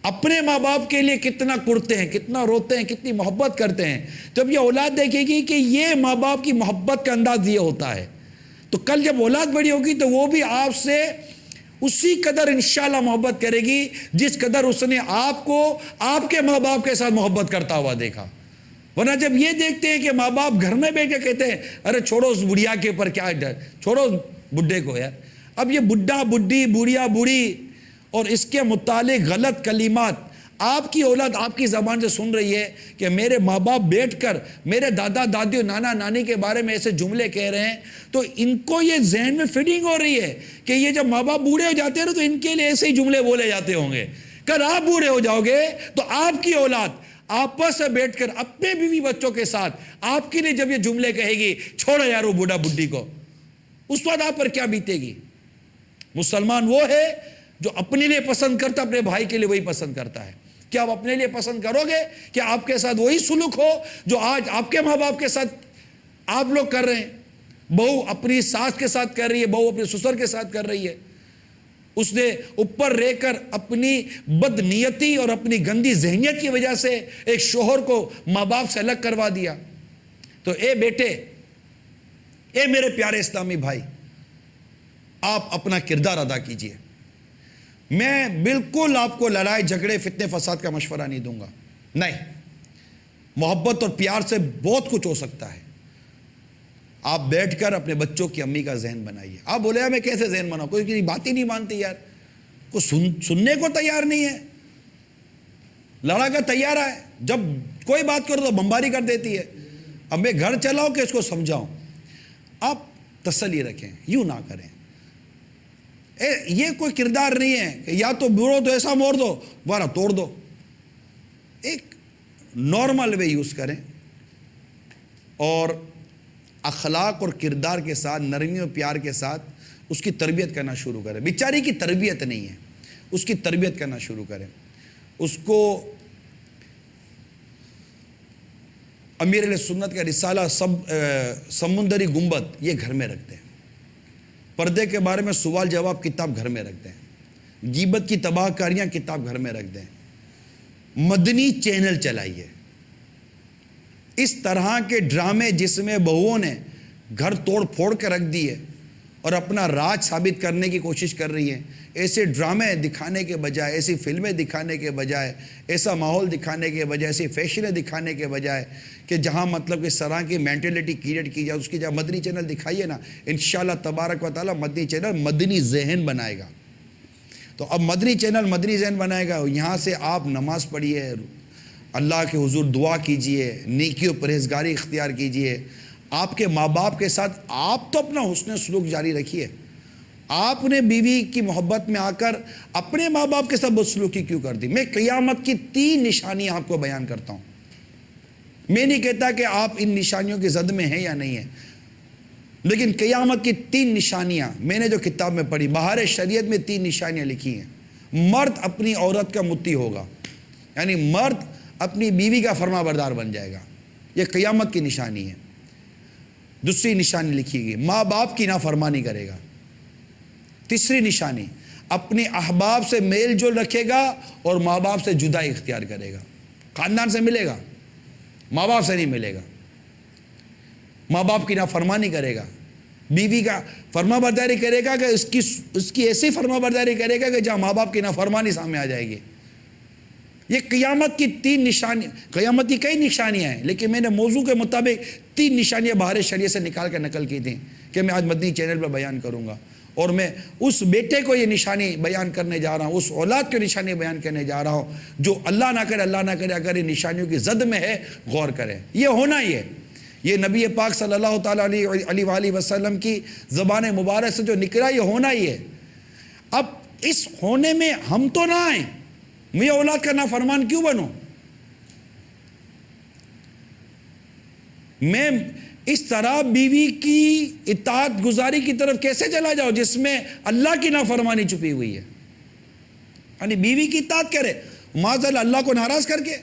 اپنے ماں باپ کے لیے کتنا کرتے ہیں، کتنا روتے ہیں، کتنی محبت کرتے ہیں. تو اب یہ اولاد دیکھے گی کہ یہ ماں باپ کی محبت کا انداز یہ ہوتا ہے. تو کل جب اولاد بڑی ہوگی تو وہ بھی آپ سے اسی قدر انشاءاللہ محبت کرے گی جس قدر اس نے آپ کو آپ کے ماں باپ کے ساتھ محبت کرتا ہوا دیکھا. ورنہ جب یہ دیکھتے ہیں کہ ماں باپ گھر میں بیٹھ کے کہتے ہیں ارے چھوڑو اس بڑھیا کے اوپر کیا ڈر، چھوڑو بڈھے کو یار. اب یہ بڈھا بڈھی بوڑھیا بوڑھی اور اس کے متعلق غلط کلمات آپ کی اولاد آپ کی زبان سے سن رہی ہے کہ میرے ماں باپ بیٹھ کر میرے دادا دادی اور نانا نانی کے بارے میں ایسے جملے کہہ رہے ہیں، تو ان کو یہ ذہن میں فٹنگ ہو رہی ہے کہ یہ جب ماں باپ بوڑھے ہو جاتے ہیں تو ان کے لیے ایسے ہی جملے بولے جاتے ہوں گے. کل آپ بوڑھے ہو جاؤ گے تو آپ کی اولاد آپس میں بیٹھ کر اپنے بیوی بچوں کے ساتھ آپ کے لیے جب یہ جملے کہے گی چھوڑو یار وہ بوڑھا بڈھی کو، اس وقت آپ پر کیا بیتے گی؟ مسلمان وہ ہے جو اپنے لیے پسند کرتا اپنے بھائی کے لیے وہی پسند کرتا ہے. کیا آپ اپنے لیے پسند کرو گے کہ آپ کے ساتھ وہی سلوک ہو جو آج آپ کے ماں باپ کے ساتھ آپ لوگ کر رہے ہیں؟ بہو اپنی ساس کے ساتھ کر رہی ہے، بہو اپنے سسر کے ساتھ کر رہی ہے. اس نے اوپر رہ کر اپنی بد نیتی اور اپنی گندی ذہنیت کی وجہ سے ایک شوہر کو ماں باپ سے الگ کروا دیا. تو اے بیٹے، اے میرے پیارے اسلامی بھائی، آپ اپنا کردار ادا کیجئے. میں بالکل آپ کو لڑائی جھگڑے فتنے فساد کا مشورہ نہیں دوں گا، نہیں. محبت اور پیار سے بہت کچھ ہو سکتا ہے. آپ بیٹھ کر اپنے بچوں کی امی کا ذہن بنائیے. آپ بولے یار میں کیسے ذہن بناؤں، کوئی کی بات ہی نہیں مانتی یار، کوئی سننے کو تیار نہیں ہے، لڑا کر تیار ہے، جب کوئی بات کرو تو بمباری کر دیتی ہے. اب میں گھر چلاؤں کہ اس کو سمجھاؤں؟ آپ تسلی رکھیں، یوں نہ کریں. یہ کوئی کردار نہیں ہے کہ یا تو بورو تو ایسا موڑ دو ورنہ توڑ دو. ایک نارمل وے یوز کریں اور اخلاق اور کردار کے ساتھ، نرمی اور پیار کے ساتھ اس کی تربیت کرنا شروع کریں. بیچاری کی تربیت نہیں ہے، اس کی تربیت کرنا شروع کریں. اس کو امیر علیہ سنت کا رسالہ سمندری گنبد یہ گھر میں رکھتے ہیں. پردے کے بارے میں سوال جواب کتاب گھر میں رکھتے ہیں. غیبت کی تباہ کاریاں کتاب گھر میں رکھ دیں. مدنی چینل چلائیے. اس طرح کے ڈرامے جس میں بہوؤں نے گھر توڑ پھوڑ کے رکھ دی ہے اور اپنا راج ثابت کرنے کی کوشش کر رہی ہیں، ایسے ڈرامے دکھانے کے بجائے، ایسی فلمیں دکھانے کے بجائے، ایسا ماحول دکھانے کے بجائے، ایسی فیشنیں دکھانے کے بجائے کہ جہاں مطلب اس طرح کی مینٹلٹی کریٹ کی جائے، اس کی جہاں مدنی چینل دکھائیے نا. انشاءاللہ تبارک و تعالیٰ مدنی چینل مدنی ذہن بنائے گا. تو اب مدنی چینل مدنی ذہن بنائے گا. یہاں سے آپ نماز پڑھیے، اللہ کے حضور دعا کیجئے، نیکی و پرہیزگاری اختیار کیجئے. آپ کے ماں باپ کے ساتھ آپ تو اپنا حسن سلوک جاری رکھیے. آپ نے بیوی کی محبت میں آ کر اپنے ماں باپ کے ساتھ بدسلوکی کیوں کر دی؟ میں قیامت کی 3 نشانیاں آپ کو بیان کرتا ہوں. میں نہیں کہتا کہ آپ ان نشانیوں کی زد میں ہیں یا نہیں ہیں، لیکن قیامت کی 3 نشانیاں میں نے جو کتاب میں پڑھی، بہار شریعت میں 3 نشانیاں لکھی ہیں. مرد اپنی عورت کا مطیع ہوگا، یعنی مرد اپنی بیوی کا فرما بردار بن جائے گا. یہ قیامت کی نشانی ہے. دوسری نشانی لکھی گئی، ماں باپ کی نافرمانی کرے گا. تیسری نشانی، اپنے احباب سے میل جول رکھے گا اور ماں باپ سے جدائی اختیار کرے گا. خاندان سے ملے گا، ماں باپ سے نہیں ملے گا. ماں باپ کی نافرمانی کرے گا، بیوی کا فرما برداری کرے گا کہ اس کی ایسی فرما برداری کرے گا کہ جہاں ماں باپ کی نافرمانی سامنے آ جائے گی۔ یہ قیامت کی 3 نشانی، قیامت کی کئی نشانیاں ہیں، لیکن میں نے موضوع کے مطابق 3 نشانیاں باہر شریعت سے نکال کر نقل کی تھیں کہ میں آج مدنی چینل پر بیان کروں گا، اور میں اس بیٹے کو یہ نشانی بیان کرنے جا رہا ہوں، اس اولاد کو نشانی بیان کرنے جا رہا ہوں جو اللہ نہ کرے اگر ان نشانیوں کی زد میں ہے، غور کریں۔ یہ ہونا ہی ہے، یہ نبی پاک صلی اللہ تعالیٰ علیہ وآلہ وسلم کی زبان مبارک سے جو نکلا یہ ہونا ہی ہے۔ اب اس ہونے میں ہم تو نہ آئیں، میں اولاد کا نافرمان کیوں بنوں؟ میں اس طرح بیوی کی اطاعت گزاری کی طرف کیسے چلا جاؤ جس میں اللہ کی نافرمانی چھپی ہوئی ہے؟ یعنی بیوی کی اطاعت کرے معاذ اللہ کو ناراض کر کے۔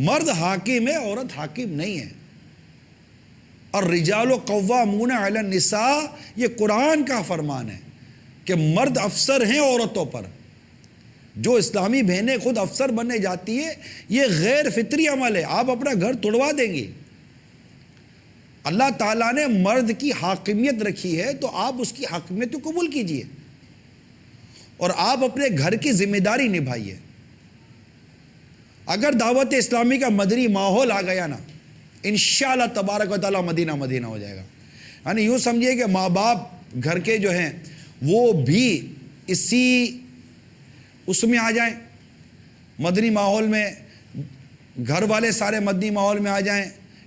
مرد حاکم ہے، عورت حاکم نہیں ہے۔ اور رجال قوامون علی النساء، یہ قرآن کا فرمان ہے کہ مرد افسر ہیں عورتوں پر۔ جو اسلامی بہنیں خود افسر بننے جاتی ہے، یہ غیر فطری عمل ہے، آپ اپنا گھر توڑوا دیں گی۔ اللہ تعالیٰ نے مرد کی حاکمیت رکھی ہے تو آپ اس کی حاکمیت کو قبول کیجئے اور آپ اپنے گھر کی ذمہ داری نبھائیے۔ اگر دعوت اسلامی کا مدنی ماحول آ گیا نا، انشاءاللہ تبارک و تعالیٰ مدینہ مدینہ ہو جائے گا۔ یعنی یوں سمجھیے کہ ماں باپ گھر کے جو ہیں وہ بھی اسی اس میں آ جائیں، مدنی ماحول میں، گھر والے سارے مدنی ماحول میں آ جائیں۔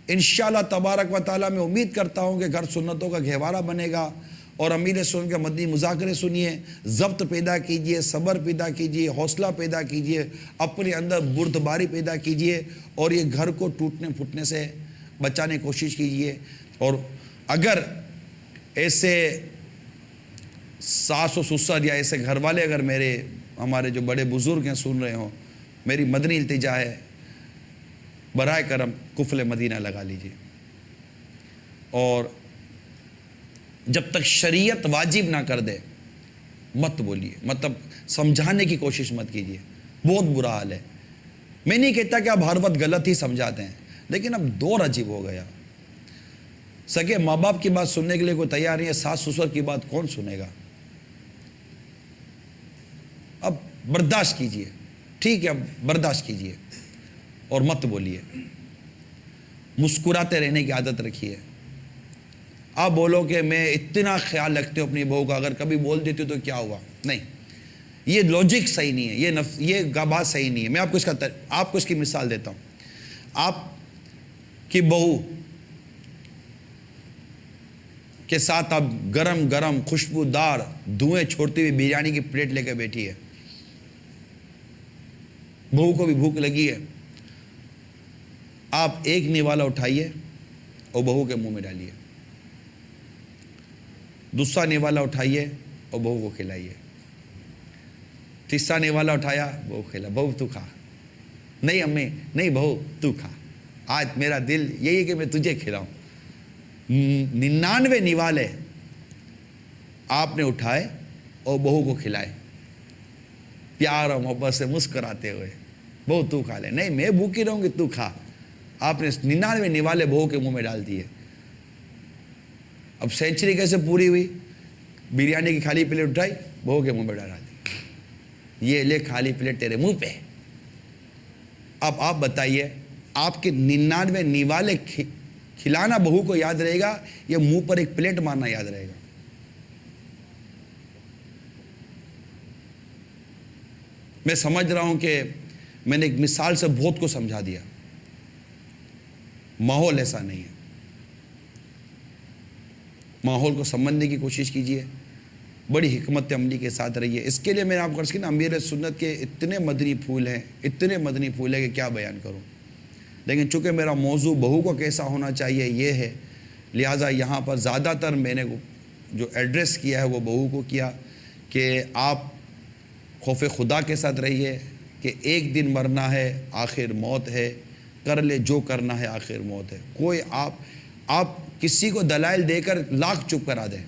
انشاءاللہ تبارک و تعالیٰ میں امید کرتا ہوں کہ گھر سنتوں کا گہوارہ بنے گا، اور امیر سنت کے مدنی مذاکرے سنیے، ضبط پیدا کیجئے، صبر پیدا کیجئے، حوصلہ پیدا کیجئے، اپنے اندر بردباری پیدا کیجئے، اور یہ گھر کو ٹوٹنے پھوٹنے سے بچانے کی کوشش کیجئے۔ اور اگر ایسے ساس و سسر یا ایسے گھر والے اگر ہمارے جو بڑے بزرگ ہیں سن رہے ہوں، میری مدنی التجا ہے، برائے کرم قفل مدینہ لگا لیجئے، اور جب تک شریعت واجب نہ کر دے مت بولیے، مطلب سمجھانے کی کوشش مت کیجیے، بہت برا حال ہے۔ میں نہیں کہتا کہ آپ ہر وقت غلط ہی سمجھاتے ہیں، لیکن اب دور عجیب ہو گیا، سگے ماں باپ کی بات سننے کے لیے کوئی تیار نہیں ہے، ساس سسر کی بات کون سنے گا؟ اب برداشت کیجیے، ٹھیک ہے، اب برداشت کیجیے اور مت بولیے، مسکراتے رہنے کی عادت رکھیے۔ آپ بولو کہ میں اتنا خیال رکھتے ہوں اپنی بہو کا، اگر کبھی بول دیتی تو کیا ہوا؟ نہیں، یہ لوجک صحیح نہیں ہے، یہ بات صحیح نہیں ہے۔ میں آپ کو اس کی مثال دیتا ہوں۔ آپ کی بہو کے ساتھ آپ گرم گرم خوشبودار دھوئیں چھوڑتی ہوئی بریانی کی پلیٹ لے کے بیٹھی ہے، بہو کو بھی بھوک لگی ہے، آپ ایک نوالا اٹھائیے اور بہو کے منہ میں ڈالیے، دوسرا نوالا اٹھائیے اور بہو کو کھلائیے، تیسرا نوالا اٹھایا، بہو کھلا، بہو تو کھا، نہیں امی، نہیں بہو تو کھا، آج میرا دل یہی ہے کہ میں تجھے کھلاؤں۔ 99 نوالے آپ نے اٹھائے اور بہو کو کھلائے، پیار اور محبت سے مسکراتے ہوئے، بہو تو کھا لے، نہیں میں بھوکی رہوں گی تو کھا۔ آپ نے 99 نوالے بہو کے منہ میں ڈال دیے۔ اب سینچری کیسے پوری ہوئی؟ بریانی کی خالی پلیٹ اٹھائی، بہو کے منہ میں ڈال دی، یہ لے خالی پلیٹ تیرے منہ پہ۔ اب آپ بتائیے، آپ کے 99 نوالے کھلانا بہو کو یاد رہے گا یا منہ پر ایک پلیٹ مارنا یاد رہے گا؟ میں سمجھ رہا ہوں کہ میں نے ایک مثال سے بہت کو سمجھا دیا، ماحول ایسا نہیں ہے۔ ماحول کو سمجھنے کی کوشش کیجیے، بڑی حکمت عملی کے ساتھ رہیے۔ اس کے لیے میں نے آپ کو عرض کیا نا، امیر سنت کے اتنے مدنی پھول ہیں، اتنے مدنی پھول ہیں کہ کیا بیان کروں، لیکن چونکہ میرا موضوع بہو کو کیسا ہونا چاہیے یہ ہے، لہٰذا یہاں پر زیادہ تر میں نے جو ایڈریس کیا ہے وہ بہو کو کیا کہ آپ خوف خدا کے ساتھ رہیے کہ ایک دن مرنا ہے، آخر موت ہے، کر لے جو کرنا ہے، آخر موت ہے۔ کوئی آپ کسی کو دلائل دے کر لاکھ چپ کرا دیں،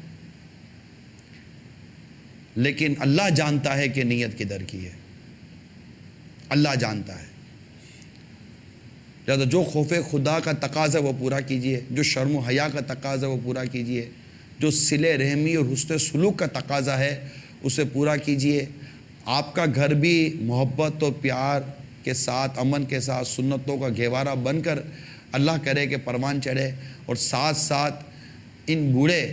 لیکن اللہ جانتا ہے کہ نیت کدھر کی ہے، اللہ جانتا ہے۔ لہٰذا جو خوف خدا کا تقاضا وہ پورا کیجئے، جو شرم و حیا کا تقاضا وہ پورا کیجئے، جو صلہ رحمی اور حسن سلوک کا تقاضا ہے اسے پورا کیجئے۔ آپ کا گھر بھی محبت اور پیار کے ساتھ، امن کے ساتھ، سنتوں کا گہوارہ بن کر اللہ کرے کہ پروان چڑھے، اور ساتھ ساتھ ان بوڑھے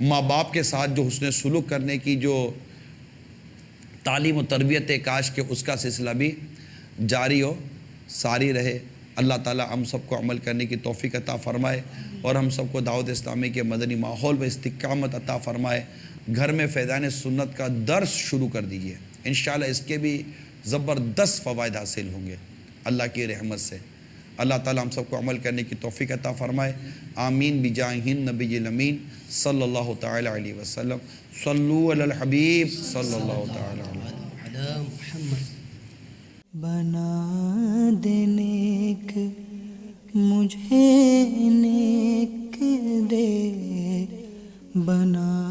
ماں باپ کے ساتھ جو حسن سلوک کرنے کی جو تعلیم و تربیت ہے، کاش کہ اس کا سلسلہ بھی جاری و ساری رہے۔ اللہ تعالیٰ ہم سب کو عمل کرنے کی توفیق عطا فرمائے، اور ہم سب کو دعوت اسلامی کے مدنی ماحول میں استقامت عطا فرمائے۔ گھر میں فیضان سنت کا درس شروع کر دیجئے، انشاءاللہ اس کے بھی زبردست فوائد حاصل ہوں گے اللہ کی رحمت سے۔ اللہ تعالیٰ ہم سب کو عمل کرنے کی توفیق عطا فرمائے، آمین بجاہ النبی الامین صلی اللہ تعالی علیہ وسلم۔ صلو علی الحبیب صلی اللہ تعالی علیہ وسلم۔ بنا دے نیک مجھے نیک دے، بنا